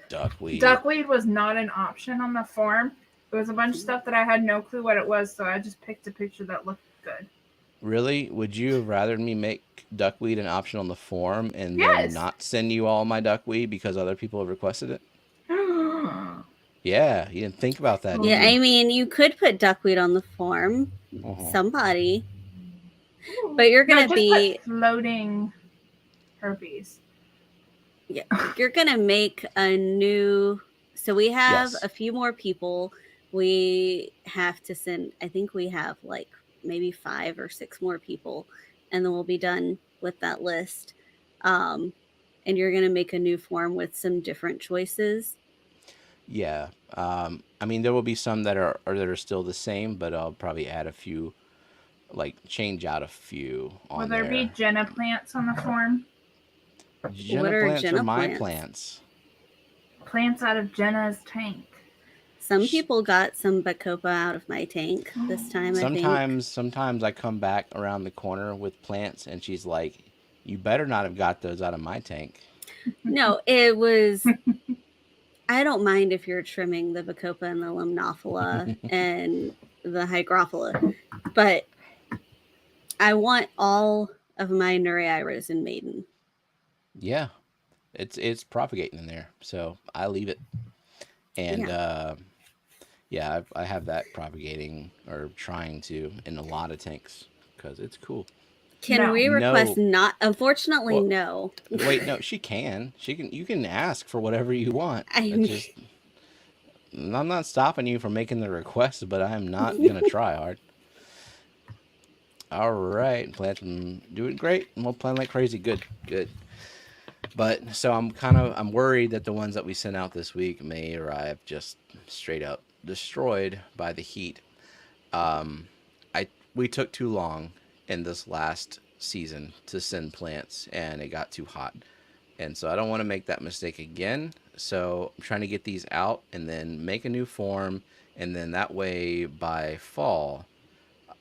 Duckweed. Duckweed was not an option on the form. It was a bunch of stuff that I had no clue what it was, so I just picked a picture that looked good. Really? Would you have rather me make duckweed an option on the form and then not send you all my duckweed because other people have requested it? Yeah, you didn't think about that. Yeah, I mean, you could put duckweed on the form. Somebody. But you're going to be put floating herpes. Yeah, you're going to make a new. So we have a few more people. We have to send, I think we have like maybe 5 or 6 more people, and then we'll be done with that list. And you're going to make a new form with some different choices. Yeah. I mean, there will be some that are still the same, but I'll probably add a few, like change out a few on there. Will there be Jenna plants on the form? Jenna plants are my plants. Plants out of Jenna's tank. some people got some bacopa out of my tank this time, I think. Sometimes I come back around the corner with plants, and she's like, "You better not have got those out of my tank." No, it was. I don't mind if you're trimming the bacopa and the limnophila and the hygrophila, but I want all of my Nereiris in maiden. Yeah, it's propagating in there, so I leave it. And yeah, I have that propagating or trying to in a lot of tanks because it's cool. Can No. we request No, not? Unfortunately, well, no. wait, no, she can. She can. You can ask for whatever you want. It's I just I'm not stopping you from making the request, but I'm not gonna try hard. All right, plants doing great. We'll plan like crazy. Good, good. But so I'm worried that the ones that we sent out this week may arrive just straight up destroyed by the heat. Um, we took too long in this last season to send plants, and it got too hot, and so I don't want to make that mistake again. So I'm trying to get these out and then make a new form, and then that way by fall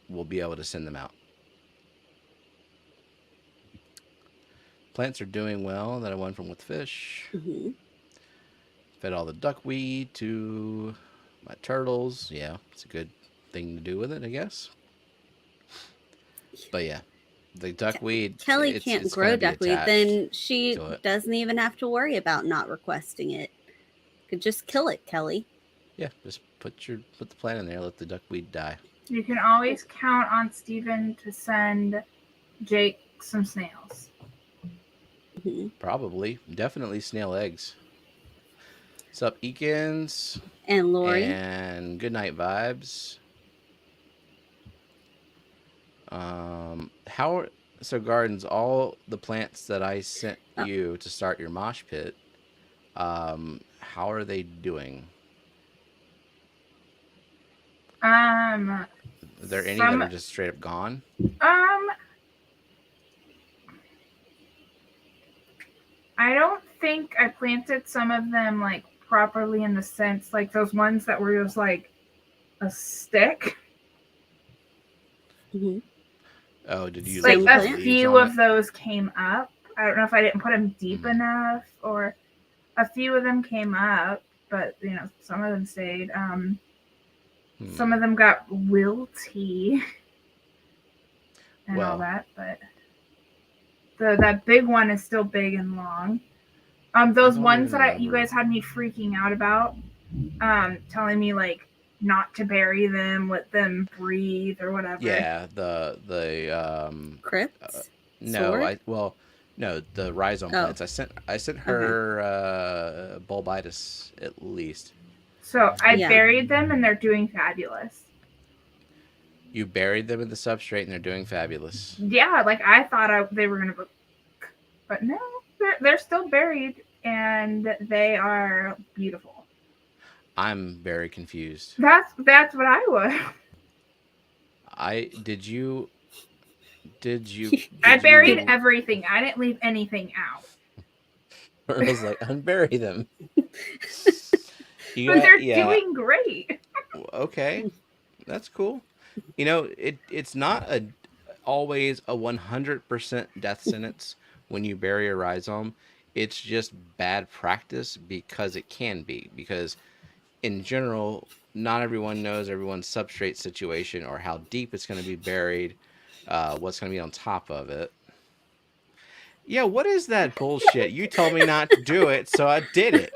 we'll be able to send them out. Plants are doing well that I won from with fish. Mhm. Fed all the duckweed to my turtles. Yeah, it's a good thing to do with it, I guess. But yeah, the duckweed. Kelly it's can't it's grow gonna be duckweed, attached then she to it. doesn't even have to worry about not requesting it. Could just kill it, Kelly. Yeah, just put the plant in there. Let the duckweed die. You can always count on Steven to send Jake some snails. Mhm. Probably, definitely snail eggs. What's up, Eakins? And Lori, And good night vibes. How are, so gardens? All the plants that I sent you to start your mosh pit. How are they doing? Are there any that are just straight up gone? I don't think I planted some of them like properly in the sense like those ones that were just like a stick. Mhm. Oh, did you Like Stem a plant? few of those came up. I don't know if I didn't put them deep enough or a few of them came up, but you know, some of them stayed. Some of them got wilty and all that, but that big one is still big and long. Those ones that you guys had me freaking out about, telling me like not to bury them, let them breathe or whatever. Yeah, the Crypts? no, Sword? no, the rhizome Oh. plants. I sent her bulbitis at least. So I Yeah. buried them and they're doing fabulous. You buried them in the substrate and they're doing fabulous. Yeah, like I thought they were gonna, but no, they're still buried and they are beautiful. I'm very confused. That's what I was. Did you I buried everything. I didn't leave anything out. I was like, unbury them. But they're doing great. Okay, that's cool. You know, it's not always a 100% death sentence when you bury a rhizome. It's just bad practice because it can be. Because in general, not everyone knows everyone's substrate situation or how deep it's going to be buried, what's going to be on top of it. Yeah, what is that bullshit? You told me not to do it, so I did it.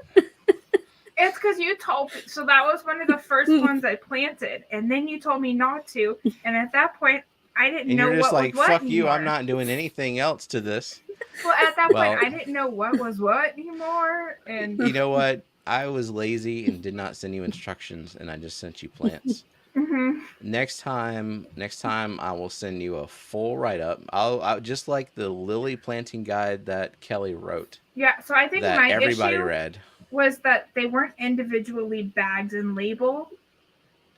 It's because you told me. So that was one of the first ones I planted, and then you told me not to. And at that point, I didn't know you're just what like, was what fuck anymore. you, I'm not doing anything else to this. Well, at that point, I didn't know what was what anymore. And you know what? I was lazy and did not send you instructions, and I just sent you plants. Next time I will send you a full write-up. I'll just like the lily planting guide that Kelly wrote. Yeah, so I think that my everybody issue read was that they weren't individually bagged and labeled.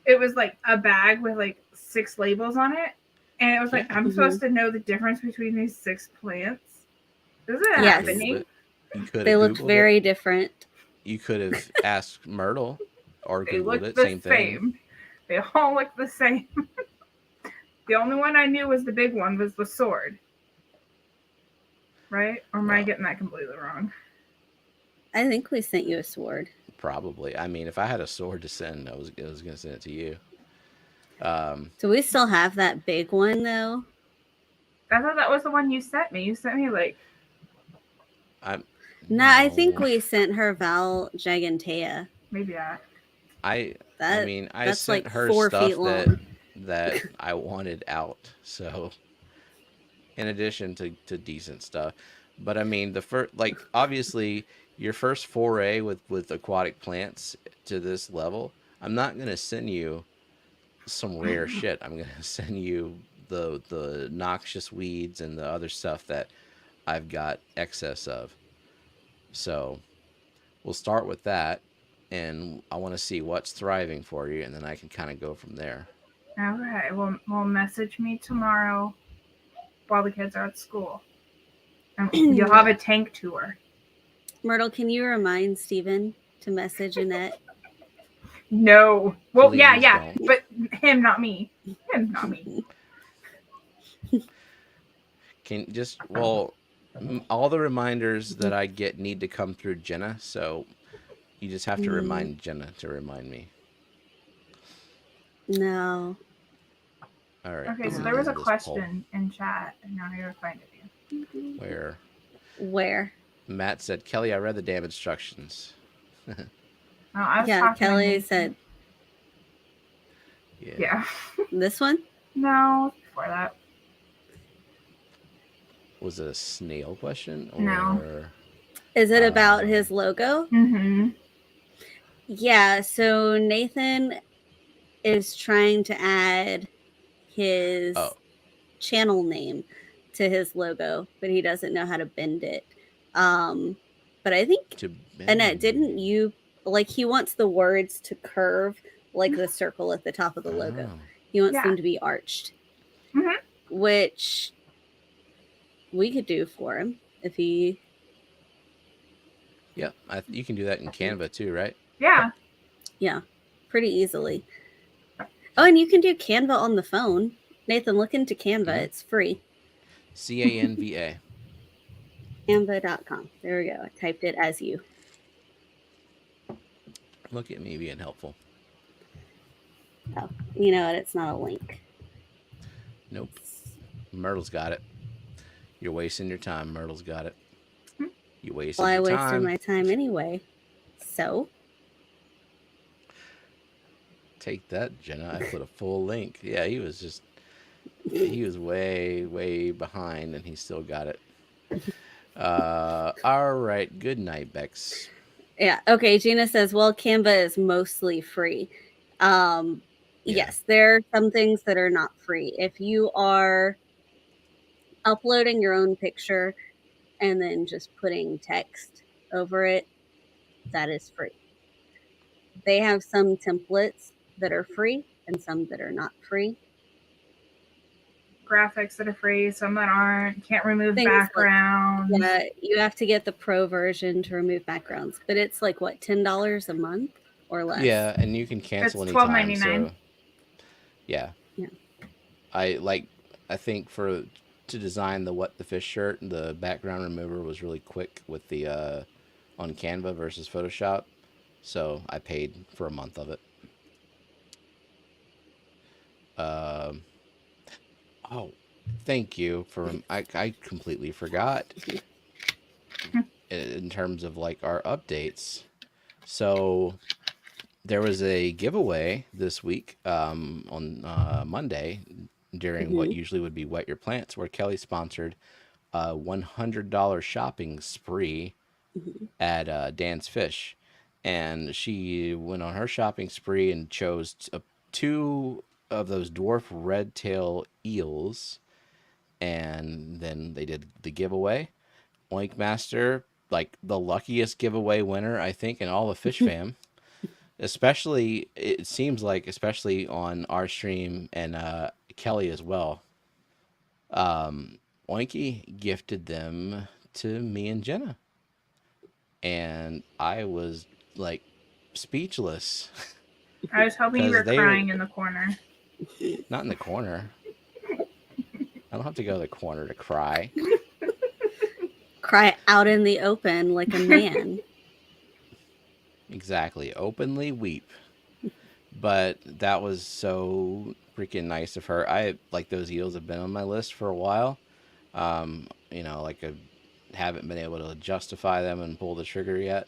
It was like a bag with like 6 labels on it, and it was like I'm supposed to know the difference between these 6 plants. Is it happening? They looked very different. You could have asked Myrtle or They Googled look it. the Same thing. same. They all look the same. The only one I knew was the big one was the sword. Right? Or am I Well, getting that completely wrong? I think we sent you a sword. probably. I mean, if I had a sword to send, I was going to send it to you. Do we still have that big one though? I thought that was the one you sent me. You sent me like I'm No, I think no. we sent her Val Gigantea. maybe that. I That mean, I that's sent like her 4 feet stuff long. that I wanted out. So, in addition to decent stuff, but I mean, the first, like, obviously your first foray with aquatic plants to this level, I'm not gonna send you some rare shit. I'm gonna send you the noxious weeds and the other stuff that I've got excess of. So we'll start with that, and I want to see what's thriving for you, and then I can kind of go from there. Okay. Well, message me tomorrow while the kids are at school. And you'll have a tank tour. Myrtle, can you remind Steven to message Annette? No. Well, Please yeah. don't. But him, not me. Him, not me. Can just, well, all the reminders that I get need to come through Jenna, so you just have to remind Jenna to remind me. No. All right. Okay, Let so me there was a end this poll. question in chat, and now I gotta find it. Where Matt said, Kelly, I read the damn instructions. Oh, I was Yeah, talking to Kelly Nathan. said Yeah. this one? No, before that. Was it a snail question or No. Is it about his logo? Mm-hmm. Yeah, so Nathan is trying to add his channel name to his logo, but he doesn't know how to bend it. But I think Annette, didn't you like he wants the words to curve like the circle at the top of the logo. He wants them to be arched. Mm-hmm. Which we could do for him if he. Yep, you can do that in Canva too, right? Yeah. Yeah, pretty easily. Oh, and you can do Canva on the phone. Nathan, look into Canva. It's free. Canva. Canva.com. There we go. I typed it as you. Look at me being helpful. Oh, you know what? It's not a link. Nope. Myrtle's got it. You're wasting your time. Myrtle's got it. You wasted your time. Well, I wasted my time anyway. So? Take that, Jenna. I put a full link. Yeah, he was way, way behind, and he still got it. All right. Good night, Bex. Yeah. Okay. Gina says, well, Canva is mostly free. Yes, there are some things that are not free. If you are uploading your own picture and then just putting text over it, that is free. They have some templates that are free and some that are not free. Graphics that are free, some that aren't. Can't remove backgrounds. Yeah, you have to get the pro version to remove backgrounds, but it's like what, $10 a month or less? Yeah, and you can cancel it's anytime. $12.99. So yeah. Yeah. I think to design the What the Fish shirt, the background remover was really quick with the on Canva versus Photoshop. So I paid for a month of it. Oh, thank you for I completely forgot in terms of like our updates. So there was a giveaway this week on Monday during what usually would be Wet Your Plants, where Kelly sponsored a $100 shopping spree at Dan's Fish. And she went on her shopping spree and chose two of those dwarf red tail eels. And then they did the giveaway. Oink Master, like the luckiest giveaway winner, I think, in all of Fish Fam. Especially, it seems like, especially on our stream and Kelly as well. Oinky gifted them to me and Jenna. And I was like speechless. I was hoping you 'Cause were they crying were- in the corner. Not in the corner. I don't have to go to the corner to cry. Cry out in the open like a man. Exactly. Openly weep. But that was so freaking nice of her. Like those eels have been on my list for a while. Like I haven't been able to justify them and pull the trigger yet.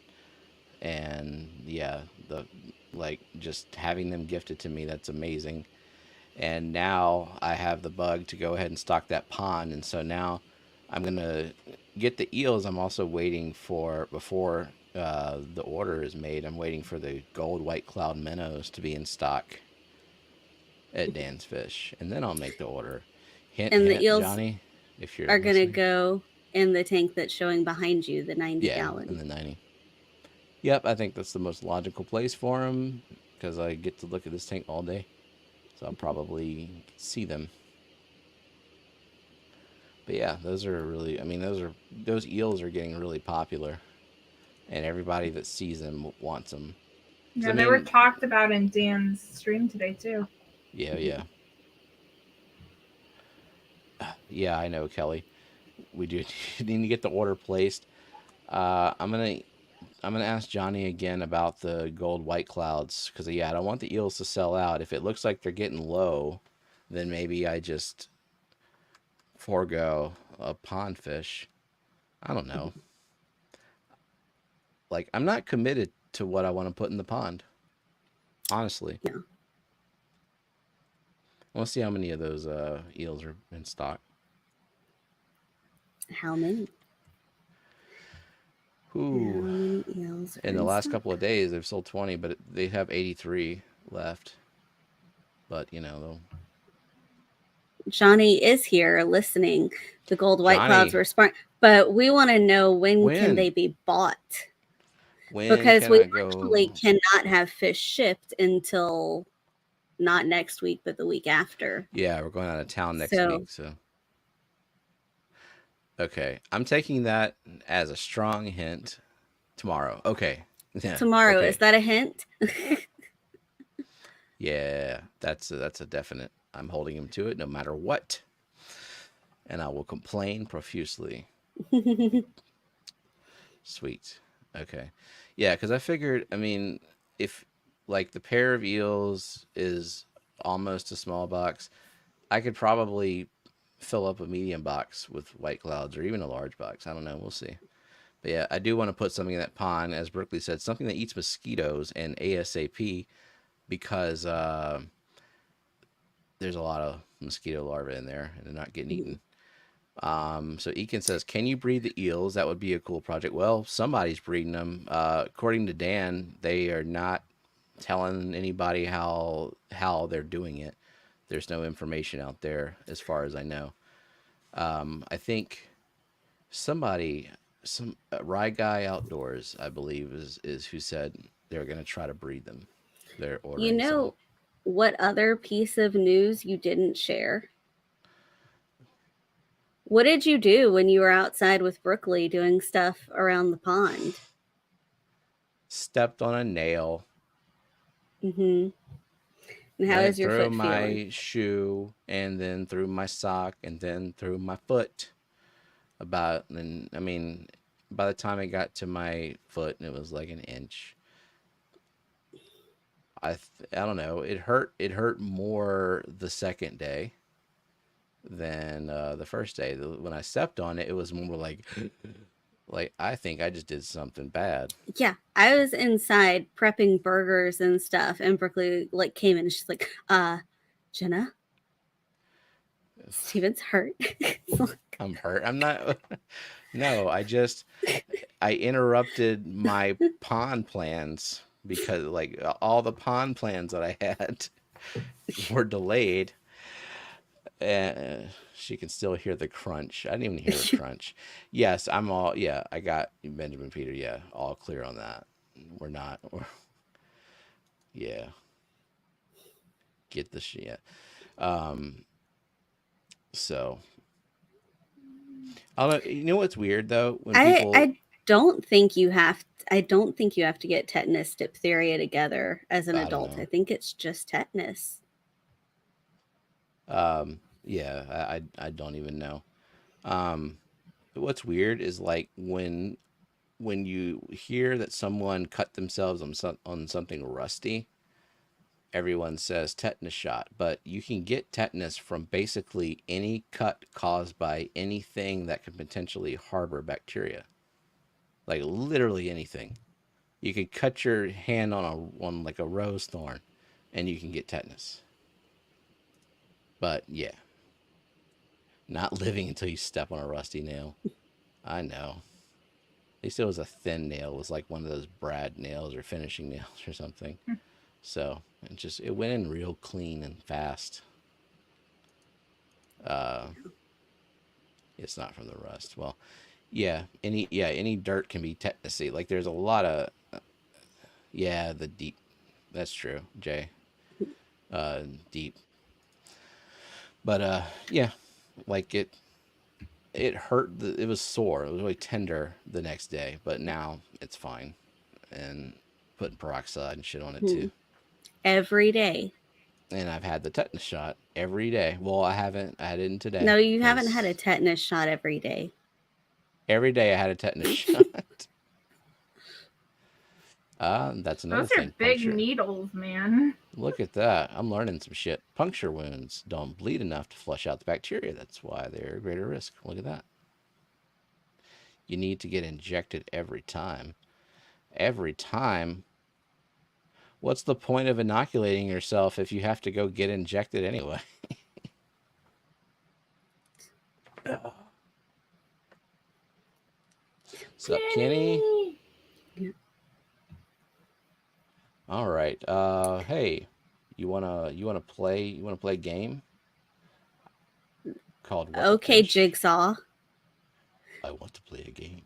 And yeah, the like just having them gifted to me, that's amazing. And now I have the bug to go ahead and stock that pond. And so now I'm gonna get the eels. I'm also waiting for before the order is made. I'm waiting for the gold white cloud minnows to be in stock at Dan's Fish, and then I'll make the order. Hint, And the hint, eels Johnny, if you're are going to listening. go in the tank that's showing behind you, the 90 Yeah, gallon. in the 90. Yep, I think that's the most logical place for them because I get to look at this tank all day, so I'll probably see them. But yeah, those are really. I mean, those eels are getting really popular, and everybody that sees them wants them. Yeah, they were talked about in Dan's stream today too. Yeah. Yeah, I know, Kelly. We do need to get the order placed. I'm gonna ask Johnny again about the gold white clouds because I don't want the eels to sell out. If it looks like they're getting low, then maybe I just forego a pond fish. I don't know. Like I'm not committed to what I want to put in the pond. Honestly, Yeah. I want to see how many of those eels are in stock. How many? Ooh. How many eels are In the last stock? couple of days, they've sold 20, but they have 83 left. But they'll... Johnny is here listening. The gold white clouds Johnny, were smart, but we want to know when can when? they be bought? When Because can we I go? actually cannot have fish shipped until not next week, but the week after. Yeah, we're going out of town next So week, so okay. I'm taking that as a strong hint tomorrow. Okay. Yeah. tomorrow, Okay. is that a hint? Yeah, that's a definite. I'm holding him to it no matter what. And I will complain profusely. Sweet. Okay. Yeah, because I figured, I mean, if like the pair of eels is almost a small box, I could probably fill up a medium box with white clouds or even a large box. I don't know. We'll see. But yeah, I do want to put something in that pond, as Berkeley said, something that eats mosquitoes and ASAP because there's a lot of mosquito larvae in there and they're not getting eaten. So Ekin says, can you breed the eels? That would be a cool project. Well, somebody's breeding them. According to Dan, they are not telling anybody how they're doing it. There's no information out there as far as I know. I think some Rye Guy Outdoors, I believe, is who said they're going to try to breed them. They're ordering You know some. what other piece of news you didn't share? What did you do when you were outside with Brookley doing stuff around the pond? Stepped on a nail. Mm-hmm. And how Went is your through foot feeling? my shoe and then through my sock and then through my foot. And I mean, by the time I got to my foot, it was like an inch. I don't know. It hurt. It hurt more the second day than the first day. When I stepped on it, it was more like, like I think I just did something bad. Yeah, I was inside prepping burgers and stuff, and Brookley like came in and she's like, Jenna, Steven's hurt. I'm hurt. I'm not. No, I interrupted my pond plans because like all the pond plans that I had were delayed. She can still hear the crunch. I didn't even hear a crunch. Yes, I'm all. Yeah, I got Benjamin Peter. Yeah, all clear on that. We're not. Yeah. Get the shit. So I don't know. You know what's weird though? When people I don't think you have to get tetanus, diphtheria together as an I don't adult. know. I think it's just tetanus. Yeah, I don't even know. Um, what's weird is like when you hear that someone cut themselves on something rusty, everyone says tetanus shot, but you can get tetanus from basically any cut caused by anything that could potentially harbor bacteria. Like literally anything. You could cut your hand on like a rose thorn and you can get tetanus. But yeah, not living until you step on a rusty nail. I know. At least it was a thin nail. It was like one of those brad nails or finishing nails or something. So it went in real clean and fast. Uh, it's not from the rust. Well, any dirt can be tetanusy. Like there's a lot of the deep. That's true, Jay. Deep. But yeah, like it hurt. It was sore. It was really tender the next day, but now it's fine. And putting peroxide and shit on it too. Every day. And I've had the tetanus shot every day. Well, I haven't. I had it today. No, you haven't had a tetanus shot every day. Every day I had a tetanus shot. That's another Those are thing. big Puncture. needles, man. Look at that. I'm learning some shit. Puncture wounds don't bleed enough to flush out the bacteria. That's why they're a greater risk. Look at that. You need to get injected every time. Every time? What's the point of inoculating yourself if you have to go get injected anyway? Sup, Kenny? Yeah. All right. Hey, you wanna play a game called What the Okay, Fish? Jigsaw. I want to play a game.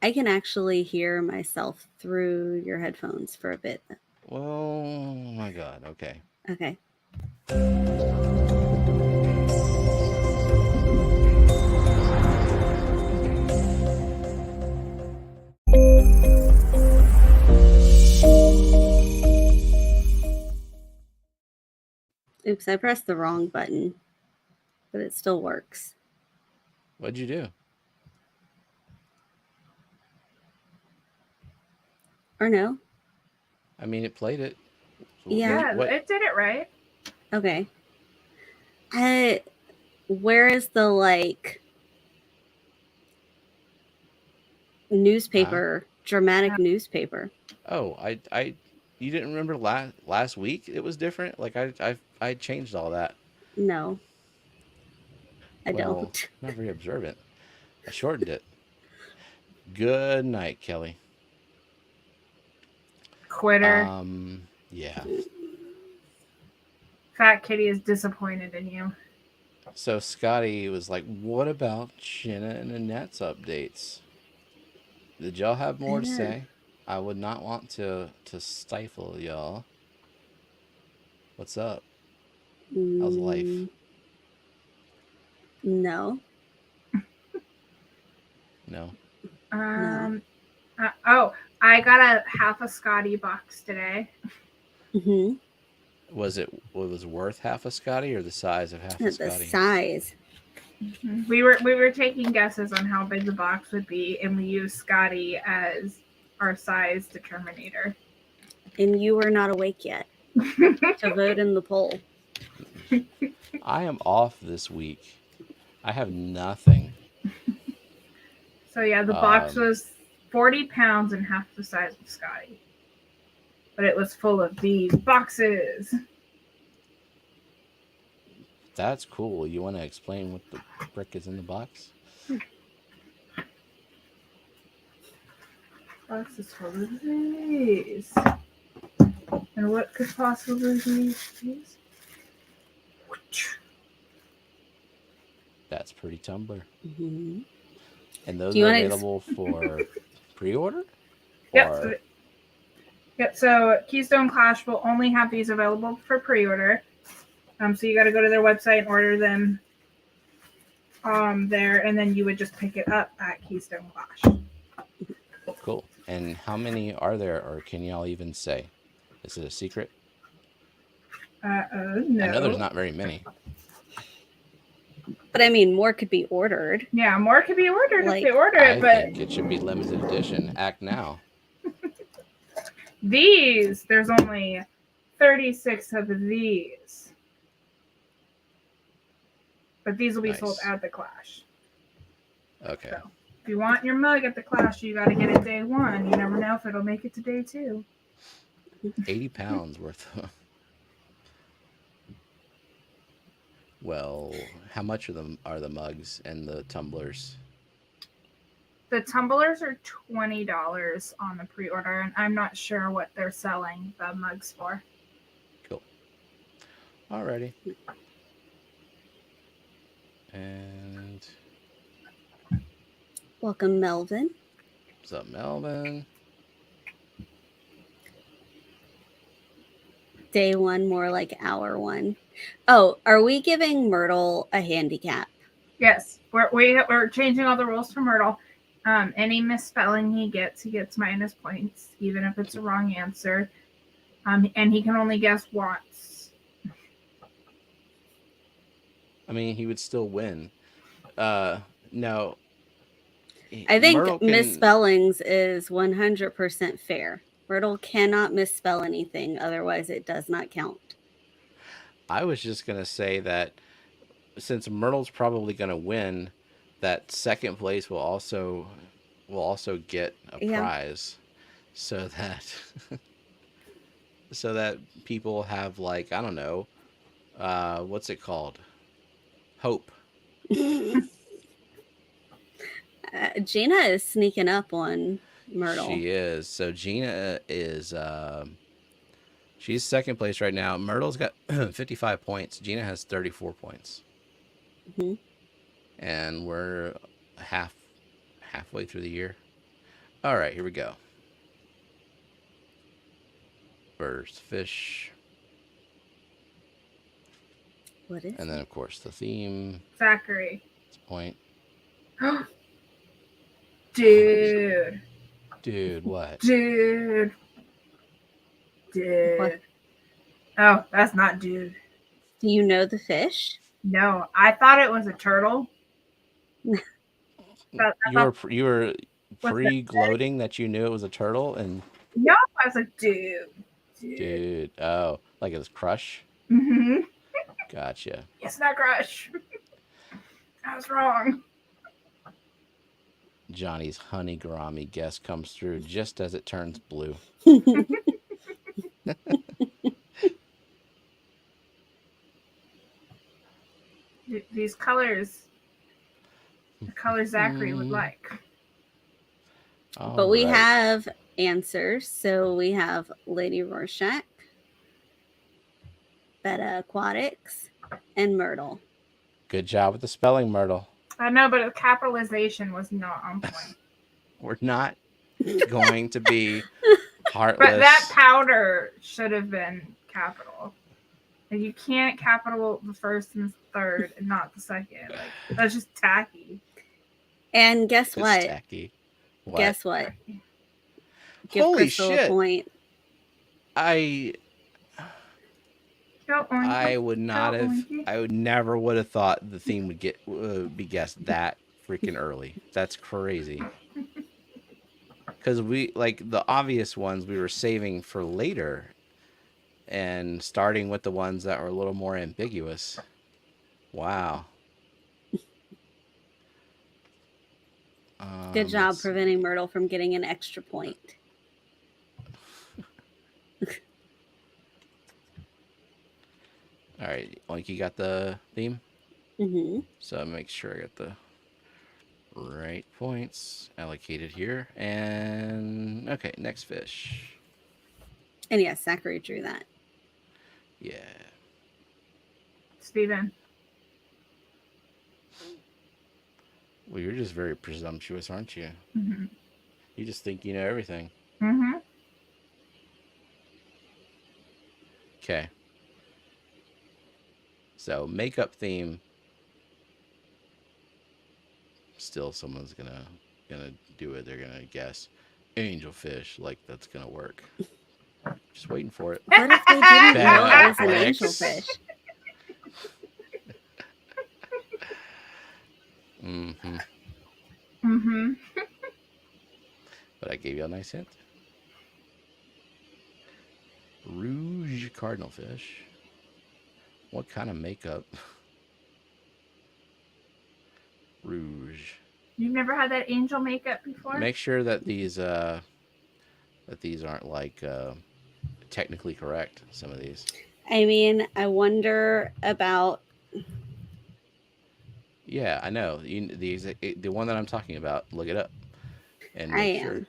I can actually hear myself through your headphones for a bit. Well, my God. Okay. Okay. Oops, I pressed the wrong button, but it still works. What'd you do? Or no? I mean, it played it. Yeah. Yeah, it did it right. Okay. Where is the like newspaper, dramatic newspaper? Oh, you didn't remember last week? It was different. Like I changed all that. No, I Well, don't. not very observant. I shortened it. Good night, Kelly. Quitter. Yeah. Fat Kitty is disappointed in you. So Scotty was like, "What about Shanna and Annette's updates? Did y'all have more to say? I would not want to stifle y'all. What's up? How's life? No. No. I got a half a Scotty box today. Mm-hmm. Was it worth half a Scotty or the size of half a The Scotty? size. We were taking guesses on how big the box would be, and we used Scotty as our size determinator. And you were not awake yet to vote in the poll. I am off this week. I have nothing. So yeah, the box was 40 pounds and half the size of Scotty. But it was full of these boxes. That's cool. You want to explain what the frick is in the box? Box is full of these. And what could possibly be these? That's pretty Tumblr. Mm-hmm. And those are available for pre-order? Yep. Yep. So Keystone Clash will only have these available for pre-order. So you got to go to their website and order them there, and then you would just pick it up at Keystone Clash. Cool. And how many are there, or can y'all even say? Is it a secret? No. I know there's not very many. But I mean, more could be ordered. Yeah, more could be ordered if Like, they order I it, but think it should be limited edition. Act now. these, there's only 36 of these. But these will be sold Nice. at the Clash. Okay. So, if you want your mug at the Clash, you got to get it day one. You never know if it'll make it to day two. 80 pounds worth. Well, how much are the mugs and the tumblers? The tumblers are $20 on the pre-order, and I'm not sure what they're selling the mugs for. Cool. Alrighty. And welcome, Melvin. what's up, Melvin? Day one, more like hour one. Oh, are we giving Myrtle a handicap? Yes, we're changing all the rules for Myrtle. Any misspelling he gets minus points, even if it's a wrong answer. And he can only guess once. I mean, he would still win. No. I think Myrtle can... misspellings is 100% fair. Myrtle cannot misspell anything, otherwise it does not count. I was just going to say that since Myrtle's probably going to win, that second place will also get a prize, so that people have, like, I don't know, what's it called? Hope. Gina is sneaking up on Myrtle. She is. So Gina is she's second place right now. Myrtle's got 55 points. Gina has 34 points. Mm-hmm. And we're halfway through the year. All right, here we go. First fish. What is and then, of course, the theme. Zachary. Point. Dude. Dude, what? Dude. What? Oh, that's not dude. Do you know the fish? No, I thought it was a turtle. You were pre-gloating that you knew it was a turtle, and no, I was like, dude. Oh, like it was Crush. Mm-hmm. Gotcha. It's not Crush. I was wrong. Johnny's honey gourami guess comes through just as it turns blue. These colors, the color Zachary would like. But we have answers. So we have Lady Rorschach, Betta Aquatics, and Myrtle. Good job with the spelling, Myrtle. I know, but the capitalization was not on point. We're not going to be heartless. But that powder should have been capital. Like, you can't capital the first and third and not the second. Like, that's just tacky. And guess what? Tacky. What? Guess what? Give Holy Crystal shit. a point. I would not have. I would never would have thought the theme would be guessed that freaking early. That's crazy. Because we, like, the obvious ones we were saving for later, and starting with the ones that were a little more ambiguous. Wow. Good job preventing Myrtle from getting an extra point. All right, like, you got the theme? Mm-hmm. So make sure I got the right points allocated here. And okay, next fish. And yes, Zachary drew that. Yeah. Steven. Well, you're just very presumptuous, aren't you? Mm-hmm. You just think you know everything. Mm-hmm. Okay. So makeup theme. Still, someone's gonna do it. They're gonna guess. Angelfish. Like, that's going to work. Just waiting for it. What if they didn't know Bad it was an athletics. angelfish? Mm-hmm. Mm-hmm. But I gave you a nice hint. Rouge cardinalfish. What kind of makeup? Rouge. You've never had that angel makeup before? Make sure that these aren't like technically correct. Some of these. I mean, I wonder about. Yeah, I know. The one that I'm talking about. Look it up and I make sure, am.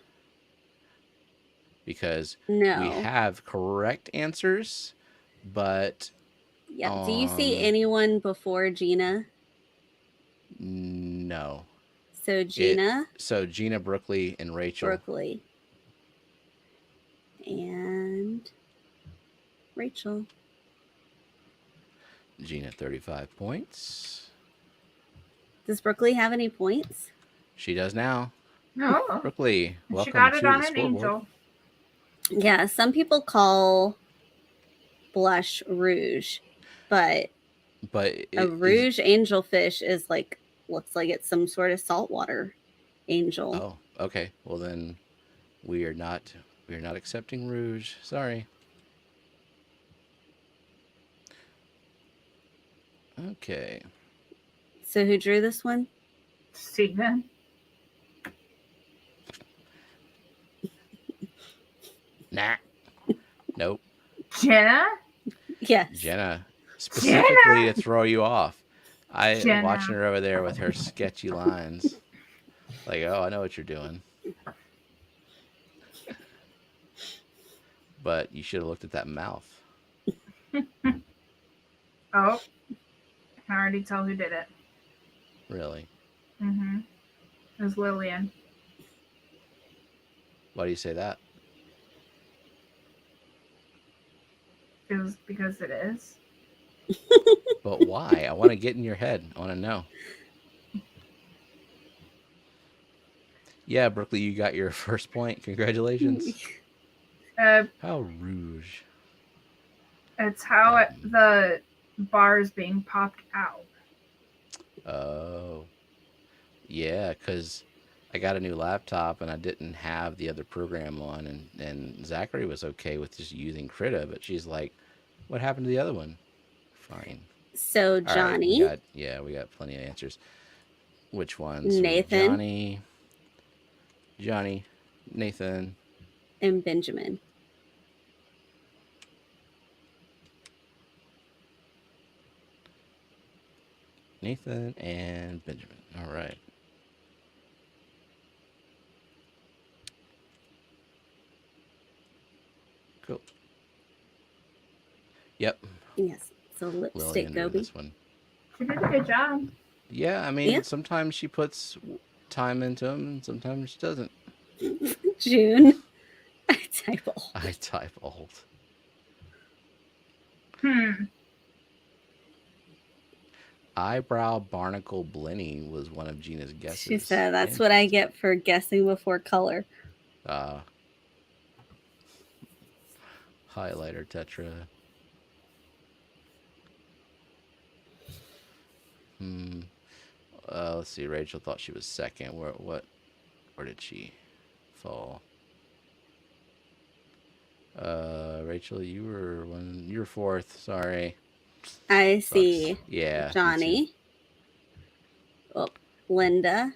because we No. have correct answers, but Yeah. Do you see anyone before Gina? no. So Gina, So Gina, Brookley, and Rachel. Brookley, and Rachel. Gina 35 points. Does Brookley have any points? She does now. No. Brookley, She welcome got it to on the an scoreboard. angel. Yeah, some people call blush rouge, but a rouge angelfish is like, looks like it's some sort of saltwater angel. Oh, okay. Well then, we are not accepting rouge. Sorry. Okay. So who drew this one? Steven. Nah. Nope. Jenna? Yes. Jenna. Specifically to throw you off. I'm Jenna. watching her over there with her sketchy lines. Like, oh, I know what you're doing. But you should have looked at that mouth. Oh. I can already tell who did it. Really? Mm-hmm. It was Lillian. Why do you say that? It was because it is. But why? I want to get in your head. I want to know. Yeah, Brookley, you got your first point. Congratulations. How rouge. It's how the bar is being popped out. Oh. Yeah, because I got a new laptop and I didn't have the other program on, and Zachary was okay with just using Krita, but she's like, what happened to the other one? Fine. So Johnny. All right, we got plenty of answers. Which one? So Nathan. Johnny, Nathan, and Benjamin. Nathan and Benjamin. All right. Cool. Yep. Yes. So lipstick Gobi. This one. She did a good job. Yeah, I mean, sometimes she puts time into them, and sometimes she doesn't. June. I type old. Eyebrow barnacle Blenny was one of Gina's guesses. She said, that's what I get for guessing before color. Highlighter tetra. Let's see. Rachel thought she was second. Where did she fall? Rachel, you were fourth. Sorry. I see. Yeah. Johnny. Oh, Linda.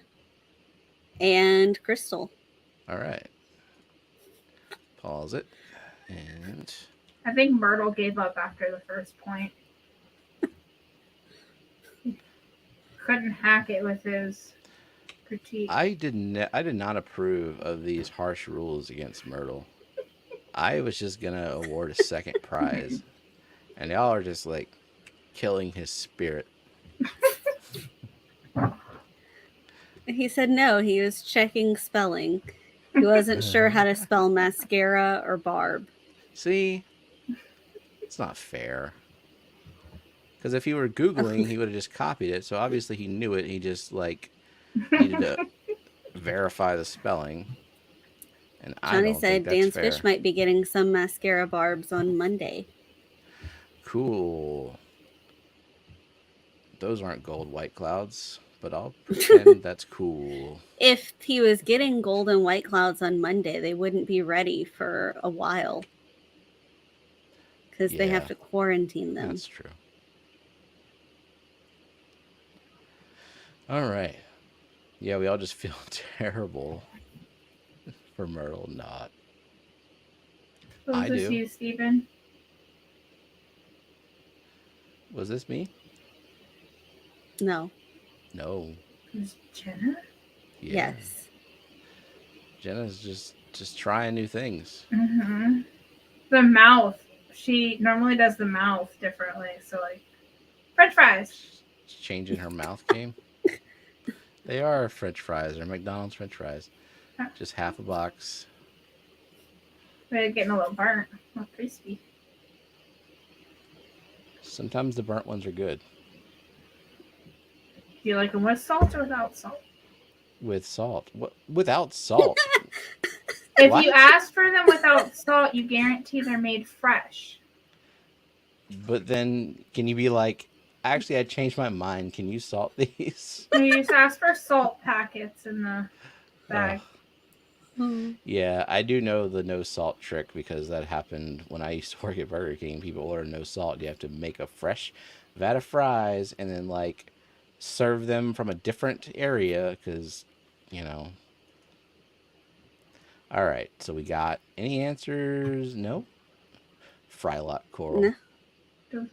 And Crystal. All right. Pause it. And I think Myrtle gave up after the first point. Couldn't hack it with his critique. I did not approve of these harsh rules against Myrtle. I was just gonna award a second prize, and y'all are just like killing his spirit. He said no. He was checking spelling. He wasn't sure how to spell mascara or barb. See, it's not fair. Because if he were Googling, he would have just copied it. So obviously he knew it. He just like needed to verify the spelling. And I Johnny don't said think that's Dan's fair. Fish might be getting some mascara barbs on Monday. Cool. Those aren't gold white clouds, but I'll pretend that's cool. If he was getting golden white clouds on Monday, they wouldn't be ready for a while because they have Yeah, to quarantine them. that's true. All right. Yeah, we all just feel terrible for Myrtle not. Was I this do. you, Stephen? Was this me? No. No. Who's Jenna? Yeah. Yes. Jenna's just trying new things. Mm-hmm. The mouth. She normally does the mouth differently. So like French fries. She's changing her mouth game. They are French fries. They're McDonald's French fries. Just half a box. They're getting a little burnt, not crispy. Sometimes the burnt ones are good. Do you like them with salt or without salt? With salt. What? Without salt? If What? you ask for them without salt, you guarantee they're made fresh. But then, can you be like, actually, I changed my mind. Can you salt these? No, you just ask for salt packets in the bag. Yeah, I do know the no salt trick because that happened when I used to work at Burger King. People order no salt. You have to make a fresh vat of fries and then like serve them from a different area because, you know. All right, so we got any answers? No. Frylock coral. No.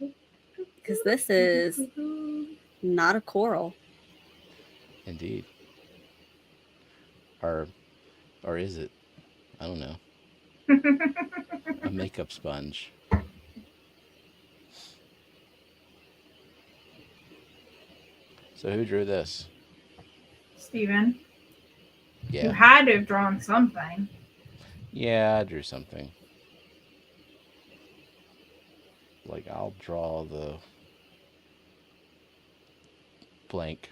Because this is not a coral. Indeed. Or is it? I don't know. A makeup sponge. So who drew this? Steven, you Yeah. had to have drawn something. Yeah, I drew something. Like, I'll draw the blank.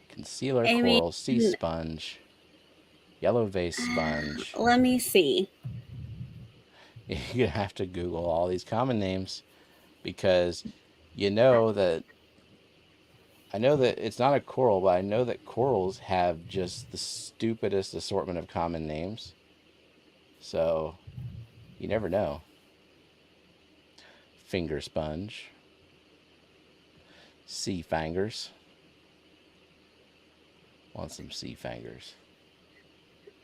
Concealer coral, sea sponge, yellow vase sponge. Let me see. You're going to have to Google all these common names because you know that I know that it's not a coral, but I know that corals have just the stupidest assortment of common names. So, you never know. Finger sponge. Sea fangers. Want some sea fangers.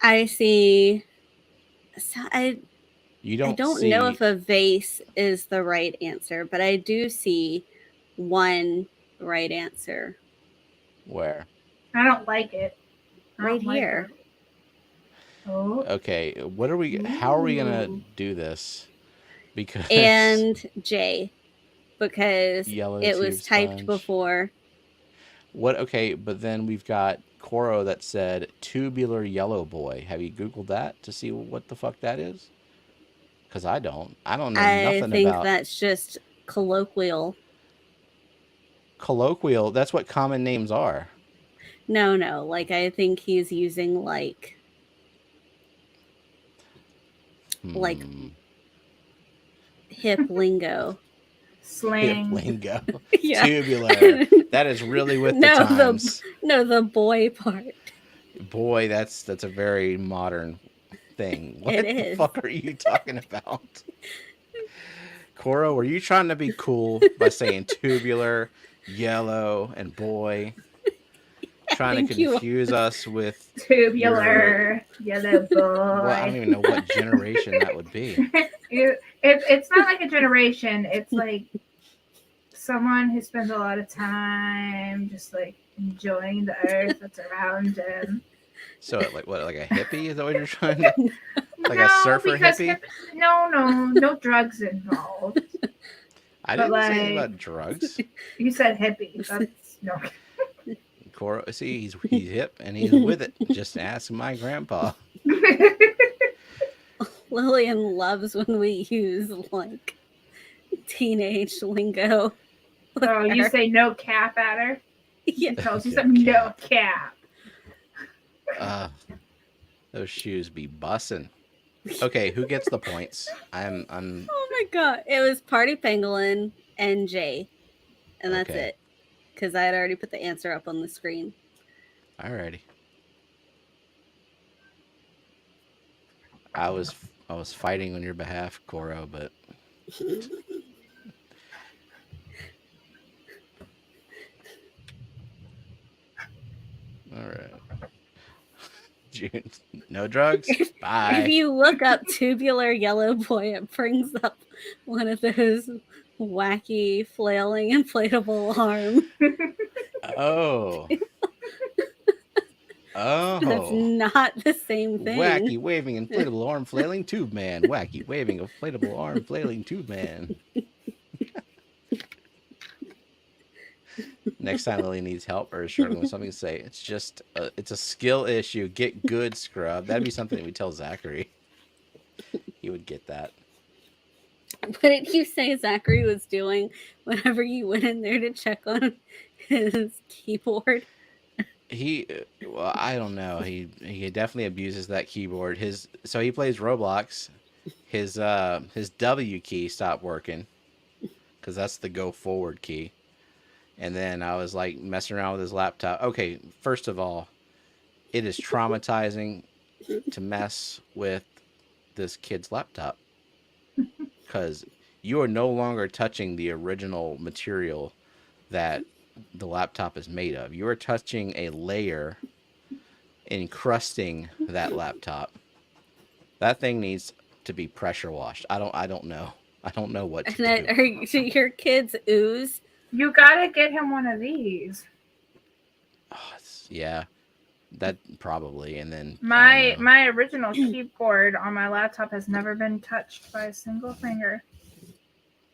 I see. So I don't see... know if a vase is the right answer, but I do see one right answer. Where? I don't like it. Right here. Oh. Okay, what are we? How are we gonna do this? Because and J, because yellow it was typed sponge. before. What? Okay, but then we've got Coro that said tubular yellow boy. Have you Googled that to see what the fuck that is? Because I don't know nothing about. I think that's just colloquial. Colloquial. That's what common names are. No. Like, I think he's using like hip lingo. Slang. Hip lingo. Yeah. Tubular. That is really with the times. The boy part. Boy, that's a very modern thing. What It the is. fuck are you talking about? Coro, were you trying to be cool by saying tubular, yellow, and boy? Trying to confuse us with tubular yellow boy. Well, I don't even know what generation that would be. It's not like a generation. It's like someone who spends a lot of time just like enjoying the earth that's around them. So, like what? Like a hippie? Is that what you're trying to? Like a surfer hippie? No drugs involved. I didn't say anything about drugs. You said hippie. That's no. Coro, see, he's hip and he's with it. Just ask my grandpa. Lillian loves when we use like teenage lingo. Oh, you say no cap at her? Yeah. She tells you something, no cap. Those shoes be bussin'. Okay, who gets the points? I'm Oh my god. It was Party Pangolin and Jay. And that's okay. it. Because I had already put the answer up on the screen. Alrighty. I was fighting on your behalf, Koro, but all right. June, no drugs. If Bye. you look up tubular yellow boy, it brings up one of those wacky flailing inflatable arm. Oh. That's Oh. not the same thing. Wacky waving inflatable arm flailing tube man. Wacky waving inflatable arm flailing tube man. Next time Lily needs help or is struggling with something, say it's a skill issue. Get good, scrub. That'd be something we tell Zachary. He would get that. What did you say Zachary was doing whenever you went in there to check on his keyboard? Well, I don't know. He definitely abuses that keyboard. So he plays Roblox. His W key stopped working because that's the go forward key. And then I was like messing around with his laptop. Okay, first of all, it is traumatizing to mess with this kid's laptop because you are no longer touching the original material that the laptop is made of. You are touching a layer encrusting that laptop. That thing needs to be pressure washed. I don't know. I don't know what to do. And are your kids ooze? You gotta get him one of these. Oh, yeah, that probably. And then my original keyboard on my laptop has never been touched by a single finger.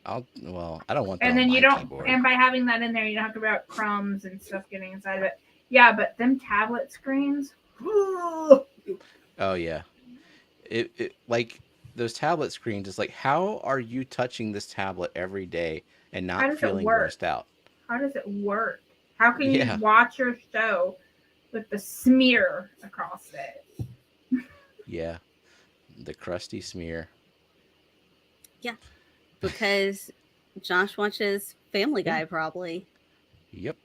I don't want that. And then on you my don't, keyboard. and by having that in there, you don't have to worry about crumbs and stuff getting inside of it. Yeah, but them tablet screens. Oh yeah, it like those tablet screens. It's like, how are you touching this tablet every day and not feeling grossed out? How does it work? How can you watch your show with the smear across it? Yeah, the crusty smear. Yeah, because Josh watches Family Guy probably. Yep.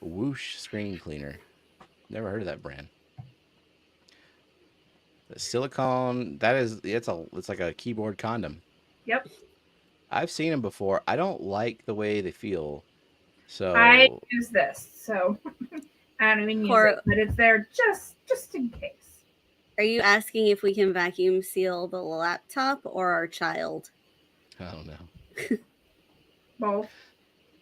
Whoosh screen cleaner. Never heard of that brand. The silicone, it's like a keyboard condom. Yep. I've seen them before. I don't like the way they feel. So I use this, so I don't even use it, but it's there just in case. Are you asking if we can vacuum seal the laptop or our child? I don't know. Both.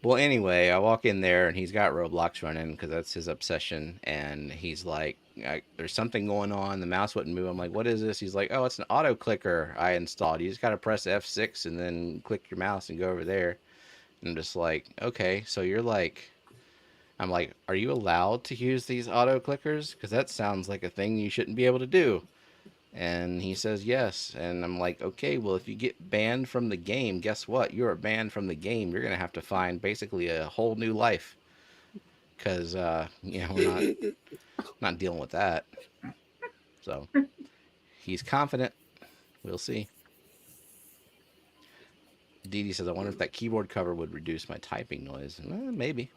Well, anyway, I walk in there and he's got Roblox running because that's his obsession. And he's like, there's something going on. The mouse wouldn't move. I'm like, what is this? He's like, oh, it's an auto clicker I installed. You just got to press F6 and then click your mouse and go over there. And I'm just like, okay, so you're like, I'm like, are you allowed to use these auto clickers? Because that sounds like a thing you shouldn't be able to do. And he says yes. And I'm like, okay, well, if you get banned from the game, guess what? You're banned from the game. You're going to have to find basically a whole new life. Because, we're not dealing with that. So, he's confident. We'll see. Dee Dee says, I wonder if that keyboard cover would reduce my typing noise. Maybe.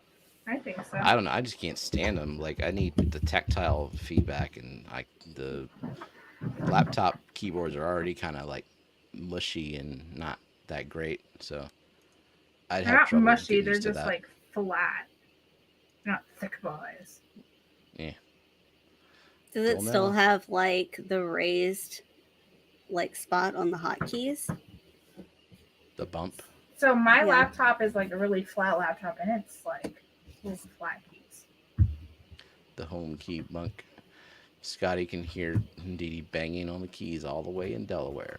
I think so. I don't know. I just can't stand them. Like, I need the tactile feedback, and the laptop keyboards are already kind of like mushy and not that great. So I'd have trouble. They're not mushy. They're just like flat. They're not thick boys. Yeah. Does it still have like the raised like spot on the hotkeys? The bump. So my laptop is like a really flat laptop, and it's like full of flat keys. The home key bunk. Scotty can hear Dee Dee banging on the keys all the way in Delaware.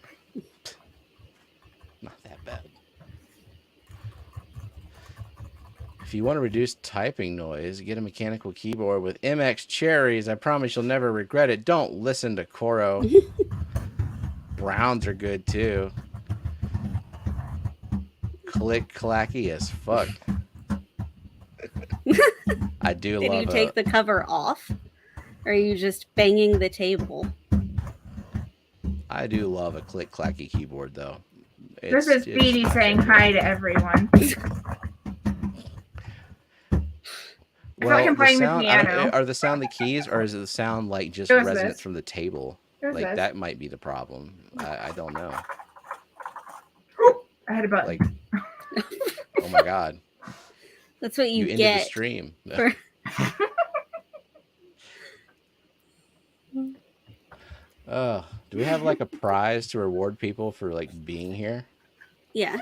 Not that bad. If you want to reduce typing noise, get a mechanical keyboard with MX cherries. I promise you'll never regret it. Don't listen to Koro. Browns are good too. Click clacky as fuck. I do love. Did you take the cover off? Or are you just banging the table? I do love a click clacky keyboard though. This is Beatty saying hi to everyone. I feel like I'm playing the piano. Are the sound the keys, or is it the sound like just Who is resonance this? from the table? Who is Like this? that might be the problem. I don't know. I had a button. Like, oh my god, That's what you ended get. the stream. For... Do we have like a prize to reward people for like being here? Yes.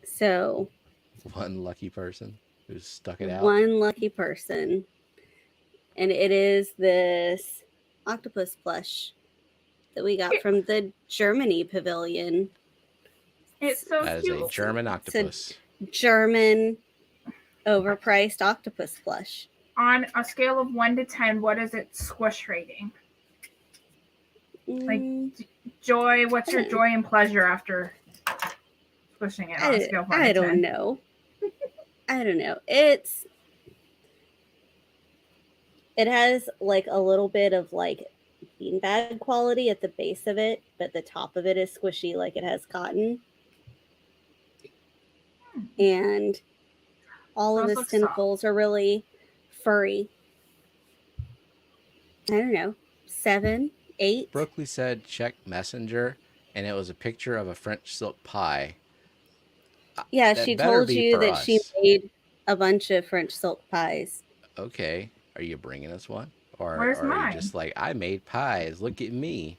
So One lucky person who's stuck it out. One lucky person. And it is this octopus plush that we got from the Germany pavilion. It's so That is cute. a German octopus. German overpriced octopus plush. On a scale of 1 to 10, what is its squish rating? Like joy, what's your joy and pleasure after squishing it on a scale of 1 to 10? I don't know. I don't know. It has like a little bit of like beanbag quality at the base of it, but the top of it is squishy, like it has cotton. And all of its tentacles are really furry. I don't know, 7, 8. Brooklyn said check Messenger, and it was a picture of a French silk pie. Yeah, she told you that she made a bunch of French silk pies. Okay, are you bringing us one? Or where's mine? Are you just like, I made pies, look at me?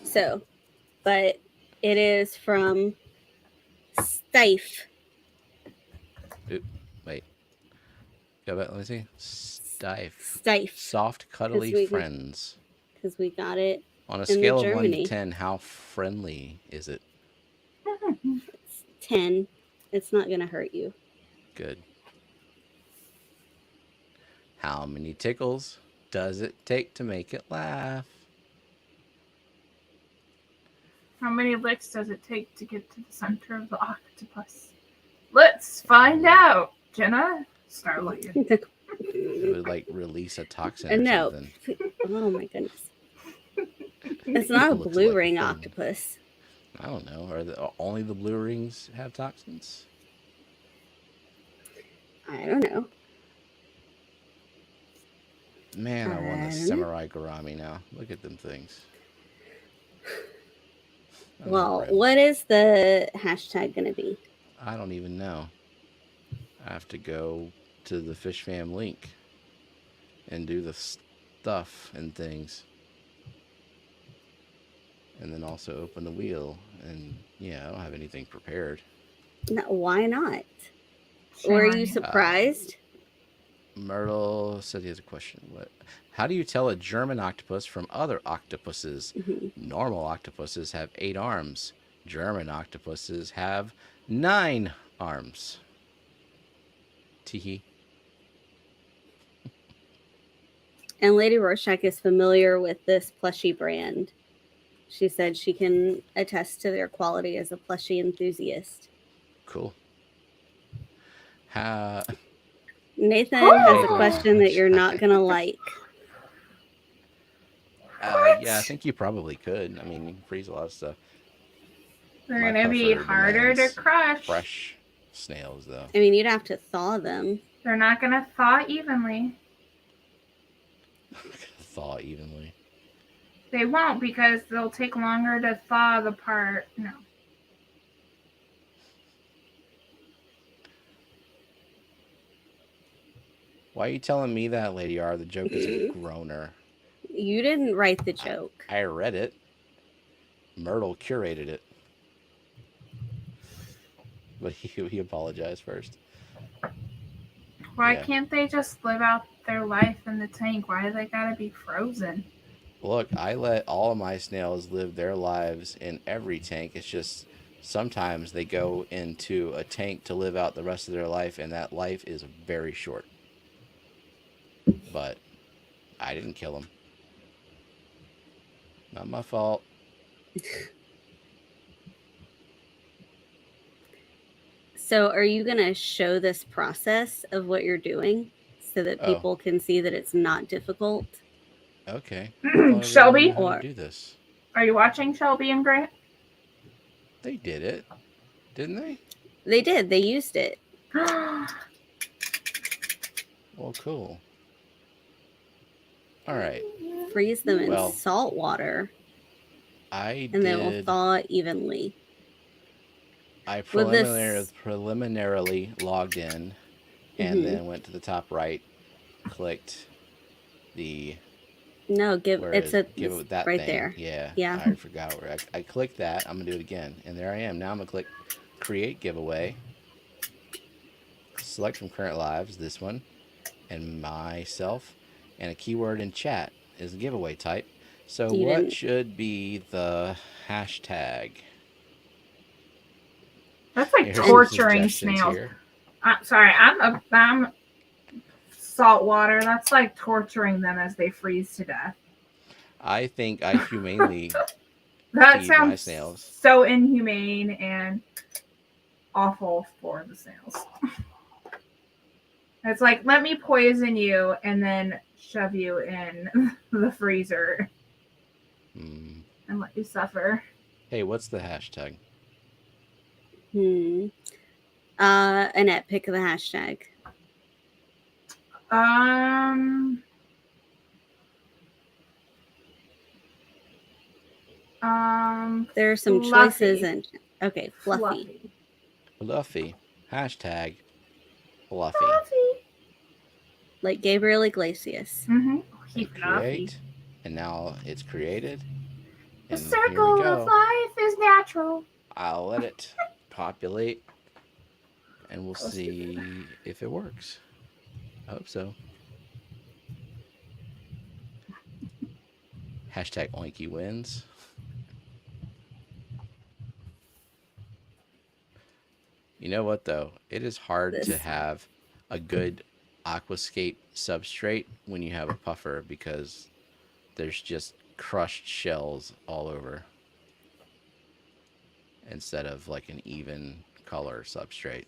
So, but it is from Stife. Ooh, wait. Go back, let me see. Stife. Stife. Soft, cuddly friends. Because we got it on a scale of 1 to 10, how friendly is it? It's 10. It's not going to hurt you. Good. How many tickles does it take to make it laugh? How many licks does it take to get to the center of the octopus? Let's find out, Jenna. Start looking. It would like release a toxin or something. Oh my goodness. It's not a blue ring octopus. I don't know. Are only the blue rings have toxins? I don't know. Man, I want a samurai gourami now. Look at them things. Well, what is the hashtag going to be? I don't even know. I have to go to the Fish Fam link and do the stuff and things. And then also open the wheel. And yeah, I don't have anything prepared. No, why not? Were you surprised? Myrtle said he has a question. How do you tell a German octopus from other octopuses? Normal octopuses have 8 arms. German octopuses have 9 arms. Teehee. And Lady Rorschach is familiar with this plushie brand. She said she can attest to their quality as a plushie enthusiast. Cool. Nathan has a question that you're not going to like. Yeah, I think you probably could. I mean, you can freeze a lot of stuff. They're going to be harder to crush. Fresh snails, though. I mean, you'd have to thaw them. They're not going to thaw evenly. Thaw evenly. They won't, because they'll take longer to thaw the part. No. Why are you telling me that, Lady R? The joke is a groaner. You didn't write the joke. I read it. Myrtle curated it. But he apologized first. Why can't they just live out their life in the tank? Why do they gotta be frozen? Look, I let all of my snails live their lives in every tank. It's just sometimes they go into a tank to live out the rest of their life, and that life is very short. But I didn't kill them. Not my fault. So are you going to show this process of what you're doing so that Oh, people can see that it's not difficult. okay. I thought everyone Shelby, knew how Or- to do this. are you watching Shelby and Grant? They did it, didn't they? They did. They used it. Well, cool. All right. Freeze them in Well, salt water, I and they will did. thaw evenly. I With this, preliminarily logged in, and Mhm. then went to the top right, clicked the No, where it's is give it's it that right thing. there. Yeah, Yeah. I forgot where I clicked that. I'm gonna do it again, and there I am. Now I'm gonna click create giveaway. Select from current lives this one, and myself, and a keyword in chat is a giveaway type. So You what didn't. should be the hashtag? That's like Here's some torturing suggestions snails. here. Sorry, I'm salt water. That's like torturing them as they freeze to death. I think I humanely That feed my sounds snails. so inhumane and awful for the snails. It's like, let me poison you and then shove you in the freezer Hmm. and let you suffer. Hey, what's the hashtag? Annette, pick the hashtag. Um, There are some choices, and okay, fluffy. Fluffy. Hashtag Fluffy. Fluffy. Like Gabriel Iglesias. Mm-hmm. And create. And now it's created. The And here we circle of go. life is natural. I'll let it populate. And we'll see if it works. I hope so. Hashtag Oinky wins. You know what, though? It is hard to have a good aquascape substrate when you have a puffer because there's just crushed shells all over instead of like an even color substrate.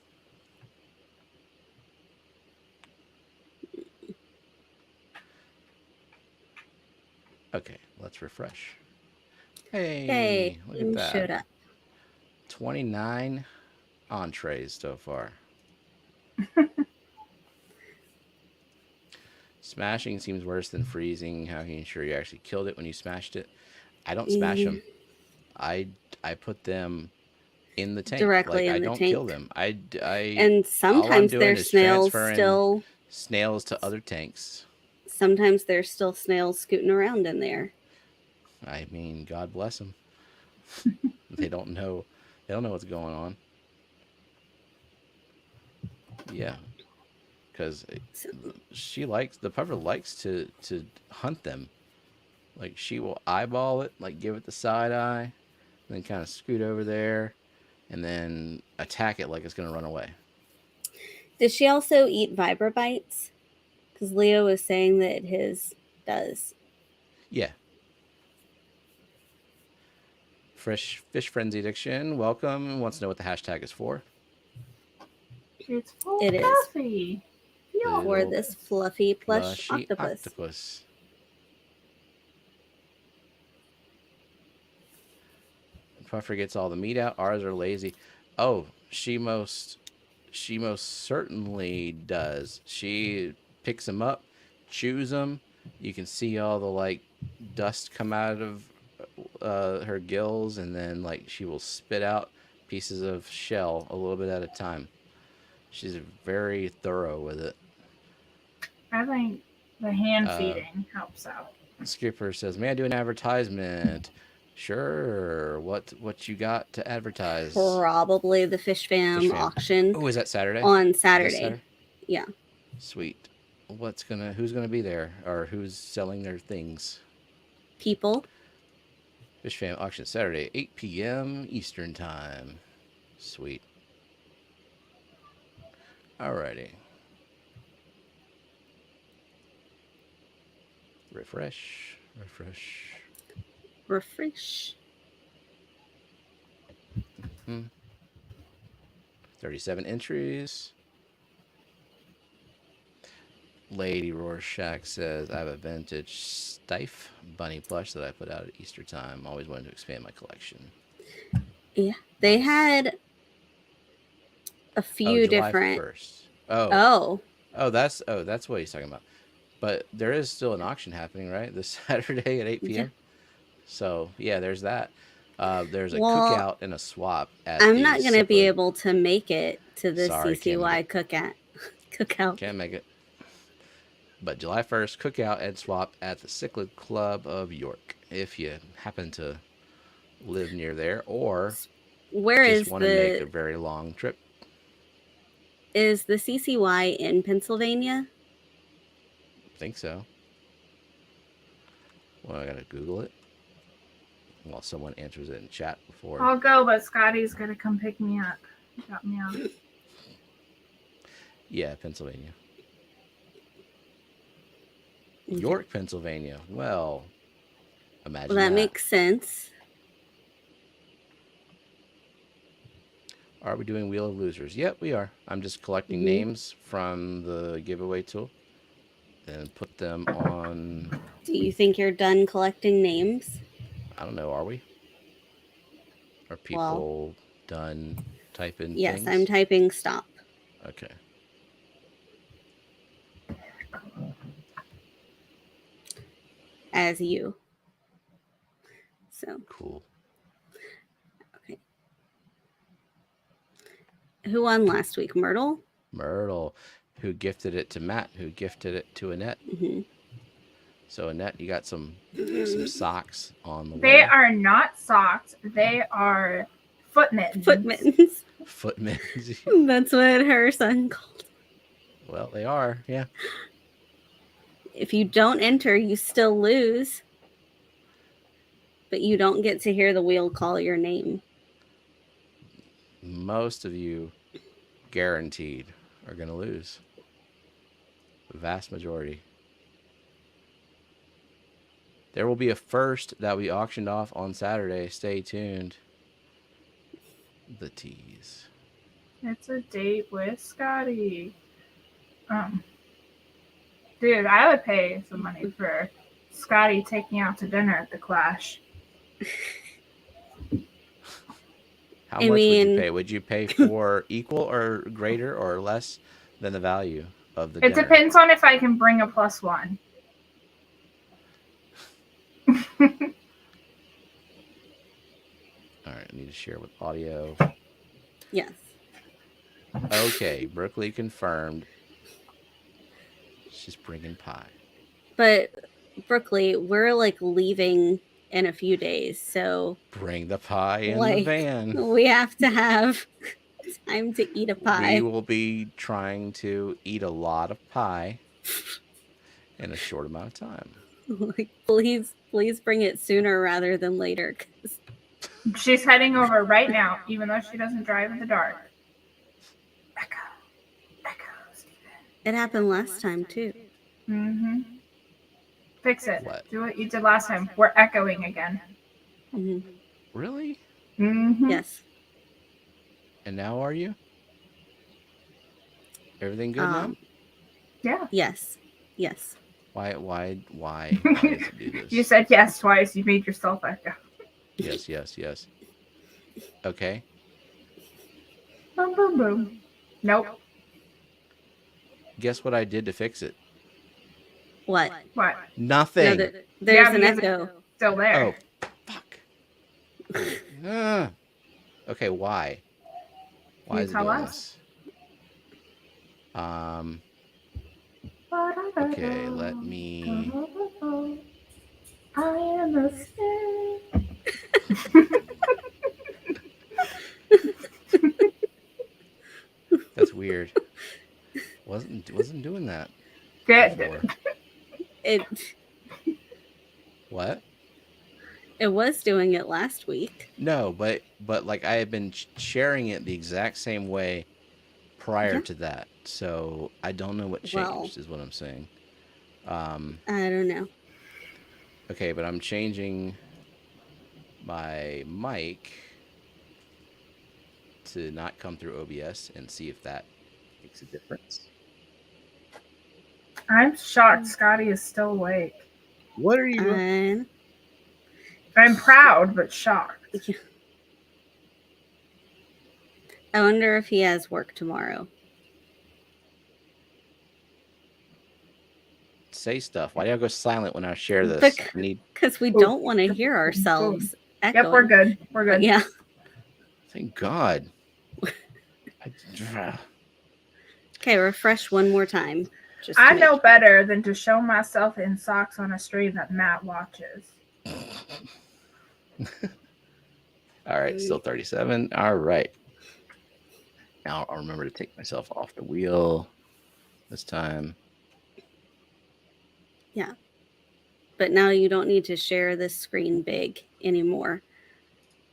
Okay, let's refresh. Hey, look at that. Showed up. 29 entrees so far. Smashing seems worse than freezing. How can you ensure you actually killed it when you smashed it? I don't smash them. I put them in the tank. Directly like in I the don't tank. kill them. And all I'm sometimes doing there's is snails transferring snails to other tanks. Sometimes there's still snails scooting around in there. I mean, God bless them. They don't know. They don't know what's going on. Yeah, because the puffer likes to hunt them. Like she will eyeball it, like give it the side eye, and then kind of scoot over there, and then attack it like it's gonna run away. Does she also eat vibrobites? Because Leo was saying that his does. Yeah. Fresh Fish Frenzy Addiction, welcome. Wants to know what the hashtag is for. It's full It is. fluffy. For this fluffy plush octopus. Puffer gets all the meat out. Ours are lazy. Oh, she most certainly does. She picks them up, chews them. You can see all the like dust come out of her gills, and then like she will spit out pieces of shell a little bit at a time. She's very thorough with it. I think the hand feeding helps out. Skipper says, "May I do an advertisement?" Sure. What you got to advertise? Probably the Fish Fam auction. Oh, is that Saturday? On Saturday. Yeah. Sweet. Who's gonna be there, or who's selling their things? People. Fish Fam auction Saturday, 8 p.m. Eastern time. Sweet. Alrighty. Refresh. 37 entries. Lady Rorschach says, I have a vintage Stife bunny plush that I put out at Easter time. Always wanted to expand my collection. Yeah. They Nice. had a few July different. 1st. That's what he's talking about. But there is still an auction happening, right? This Saturday at 8 Yeah. p.m. So, yeah, there's that. There's a Well, cookout and a swap at I'm the not going to be Cichlid. able to make it to the Sorry, can't make CCY it. cookout. Can't make it. But July 1st, cookout and swap at the Cichlid Club of York. If you happen to live near there or Where just is want to make a very long trip. Is the CCY in Pennsylvania? I think so. Well, I gotta Google it while someone answers it in chat before. I'll go, but Scotty's gonna come pick me up. Drop me off. Yeah, Pennsylvania. Okay. York, Pennsylvania. Well, imagine Well, that makes sense. Are we doing Wheel of Losers? Yep, we are. I'm just collecting names from the giveaway tool and put them on. Do you think you're done collecting names? I don't know. Are we? Are people done typing Yes, things? I'm typing stop. Okay. As you. So. Cool. Okay. Who won last week? Myrtle? Myrtle, who gifted it to Matt, who gifted it to Annette. Mm-hmm. So Annette, you got some socks on the way. They are not socks. They are foot mittens. Foot mittens. Foot mittens. That's what her son called. Well, they are, yeah. If you don't enter, you still lose. But you don't get to hear the wheel call your name. Most of you, guaranteed, are going to lose. The vast majority. There will be a first that we auctioned off on Saturday. Stay tuned. The tease. It's a date with Scotty. Dude, I would pay some money for Scotty taking out to dinner at the Clash. How much would you pay? Would you pay for equal or greater or less than the value of the dinner? It depends on if I can bring a +1. All right, I need to share with audio. Yes. Okay, Brooklyn confirmed. She's bringing pie. But Brooklyn, we're like leaving in a few days, so bring the pie in the van. We have to have time to eat a pie. We will be trying to eat a lot of pie in a short amount of time. Like, please bring it sooner rather than later. She's heading over right now, even though she doesn't drive in the dark. Echo, Steven. It happened last time too. Mm-hmm. Fix it. What? Do what you did last time. We're echoing again. Mm-hmm. Really? Mm-hmm. Yes. And now are you? Everything good now? Yeah. Yes. Why does it do this? You said yes twice. You made yourself echo. Yes. Okay. Boom, boom, boom. Nope. Guess what I did to fix it? What? Nothing. No, there's an echo. It's still there. Oh, fuck. Okay, why? Why is it doing this? Okay, let me. I am a snake. That's weird. Wasn't doing that. Good. What? It was doing it last week. No, but like I had been sharing it the exact same way prior to that, so I don't know what changed. Is what I'm saying. I don't know. Okay, but I'm changing my mic to not come through OBS and see if that makes a difference. I'm shocked Scotty is still awake. What are you doing? I'm proud, but shocked. I wonder if he has work tomorrow. Say stuff. Why do I go silent when I share this? I need. Because we don't want to hear ourselves echoing. Yep, we're good. We're good. But yeah. Thank God. Okay, refresh one more time. Just I know better than to show myself in socks on a stream that Matt watches. All right, still 37. All right. Now I'll remember to take myself off the wheel this time. Yeah. But now you don't need to share this screen big anymore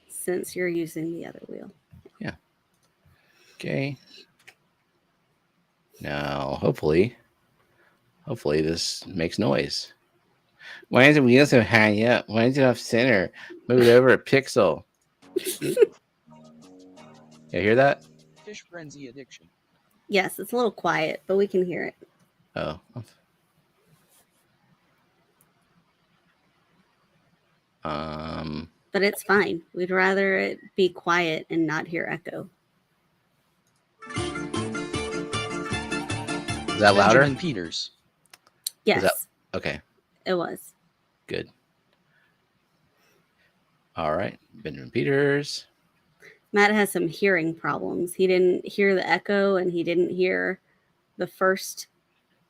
since you're using the other wheel. Yeah. Okay. Now, hopefully this makes noise. Why is the wheel so high up? Why is it off center? Move it over a pixel. You hear that? Fish frenzy addiction. Yes, it's a little quiet, but we can hear it. Oh. But it's fine. We'd rather it be quiet and not hear echo. Is that louder? Benjamin Peters. Yes. Okay. It was. Good. All right. Benjamin Peters. Matt has some hearing problems. He didn't hear the echo and he didn't hear the first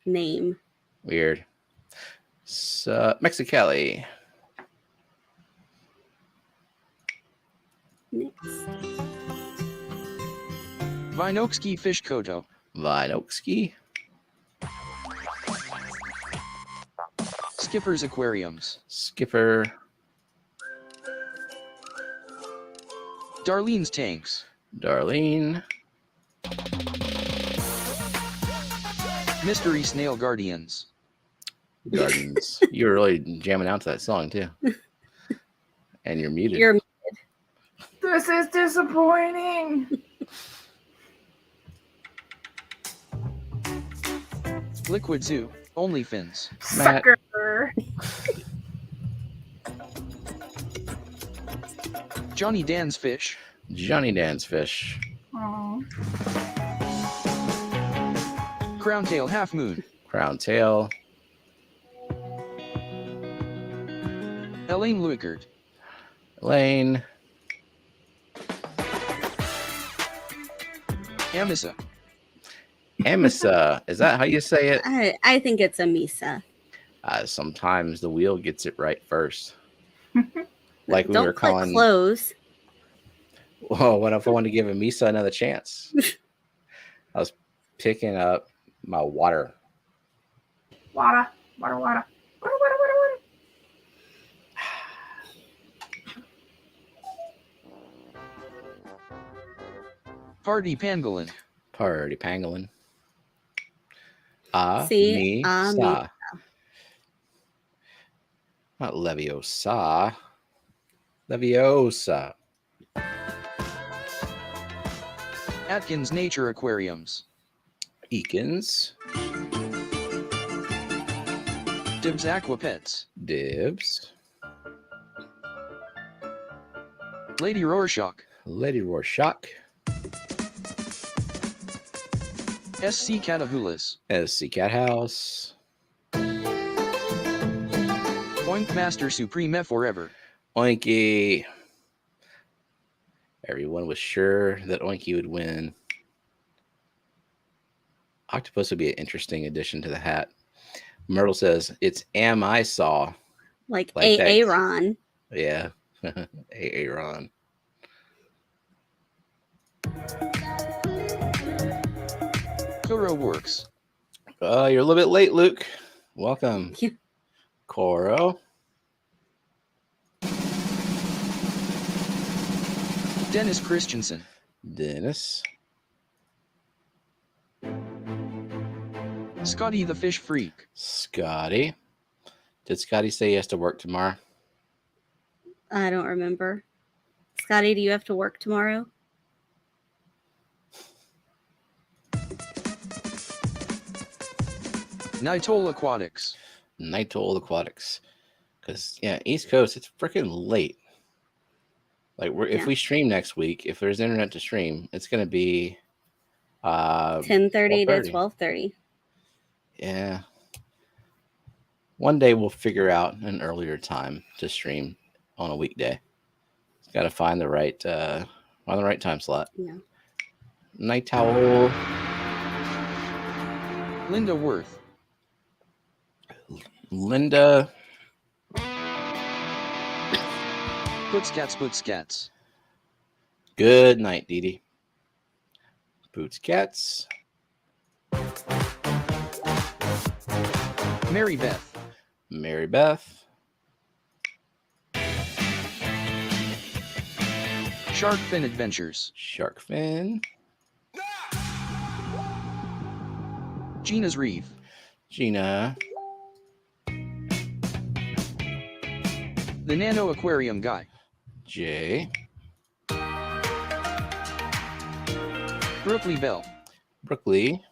name. Weird. So, Mexicali. Next. Vinokski Fish Koto. Vinokski. Skipper's Aquariums. Skipper. Darlene's Tanks. Darlene. Mystery Snail Guardians. Gardens. You're really jamming out to that song too. And you're muted. You're This is disappointing. Liquid Zoo. OnlyFins. Matt. Sucker. Johnny Dan's Fish. Johnny Dan's Fish. Aw. Crowntail Half Moon. Crown Tail. Elaine Luikert. Elaine. Amisa. Amisa. Is that how you say it? I think it's a Misa. Sometimes the wheel gets it right first. Like we Don't were click calling. close. Well, what if I wanted to give Misa another chance? I was picking up my water. Water. Water, water. Water, water, water, water. Party Pangolin. Party Pangolin. See, Me, sa. Not Leviosa. Leviosa. Atkins Nature Aquariums. Eakins. Dibs Aquapets. Dibs. Lady Rorschach. Lady Rorschach. SC Catahulas. SC Cat House. Oink Master Supreme Forever. Oinky. Everyone was sure that Oinky would win. Octopus would be an interesting addition to the hat. Myrtle says it's Am I Saw. Like Like that. Aaron. Yeah. Aaron. Kuro Works. You're a little bit late, Luke. Welcome. Yeah. Coro. Dennis Christensen. Dennis. Scotty the Fish Freak. Scotty. Did Scotty say he has to work tomorrow? I don't remember. Scotty, do you have to work tomorrow? Nitol Aquatics. Nitol Aquatics. Because, yeah, East Coast, it's freaking late. Like, if Yeah. we stream next week, if there's internet to stream, it's going to be 10:30 to 12:30. 12:30. Yeah. One day we'll figure out an earlier time to stream on a weekday. Got to find the right time slot. Yeah. Night Owl. Linda Worth. Linda. Putscats. Good night, Dee Dee. Boots Cats. Mary Beth. Mary Beth. Shark Fin Adventures. Shark Fin. Gina's Reeve. Gina. The Nano Aquarium Guy. Jay. Brookley Bell. Brookley.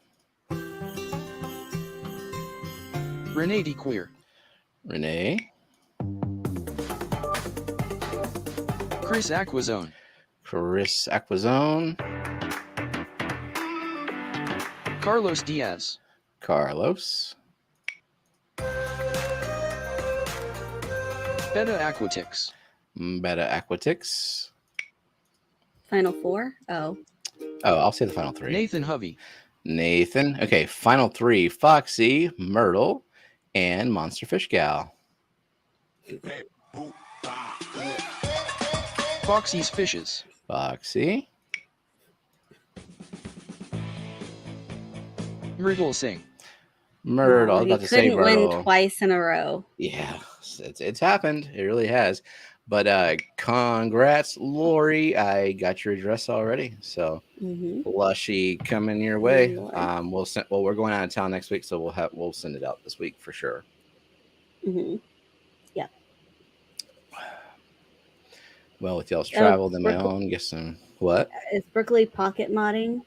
Renee D. Queer. Renee. Chris Aquazone. Chris Aquazone. Carlos Diaz. Carlos. Beta Aquatics. Beta Aquatics. Final four? Oh. Oh, I'll say the final three. Nathan Hovey. Nathan. Okay, final three. Foxy, Myrtle, and Monster Fish Gal. Foxy's Fishes. Foxy. Myrtle Singh. Myrtle. I was You about to say couldn't Myrtle. win twice in a row. Yeah, it's happened. It really has. But congrats, Lori. I got your address already. So Lushy coming your way. Lord. We're going out of town next week, so we'll send it out this week for sure. Yeah. Well, with y'all's travel, then my own. Guess some what? Is Berkeley pocket modding?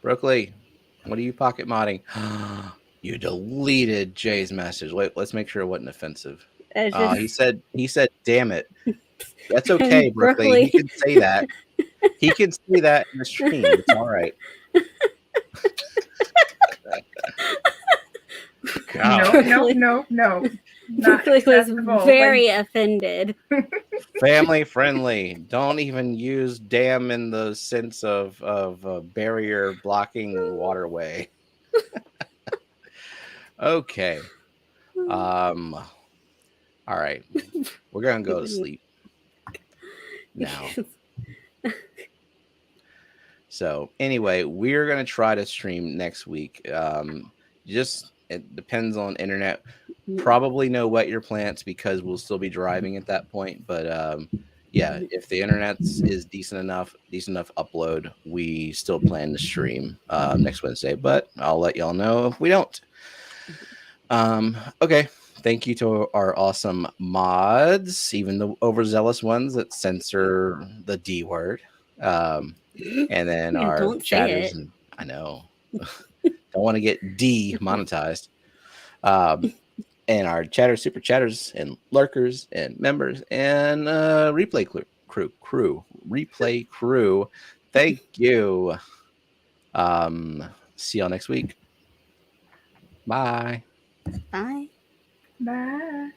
Brooklyn, what are you pocket modding? You deleted Jay's message. Wait, let's make sure it wasn't offensive. He said, damn it. That's okay, Brooklyn. He can say that. He can say that in the stream. It's all right. No. Berkeley was very offended. Family friendly. Don't even use dam in the sense of a barrier blocking waterway. Okay. All right. We're gonna go to sleep now. So anyway, we're gonna try to stream next week. It depends on internet. Probably no wet your plants because we'll still be driving at that point. But yeah, if the internet is decent enough upload, we still plan to stream next Wednesday. But I'll let y'all know if we don't. Okay. Thank you to our awesome mods, even the overzealous ones that censor the D word. And then our chatters. And I know. Don't want to get demonetized. And our chatters, super chatters, and lurkers, and members, and replay crew. Thank you. See y'all next week. Bye. Bye. Bye.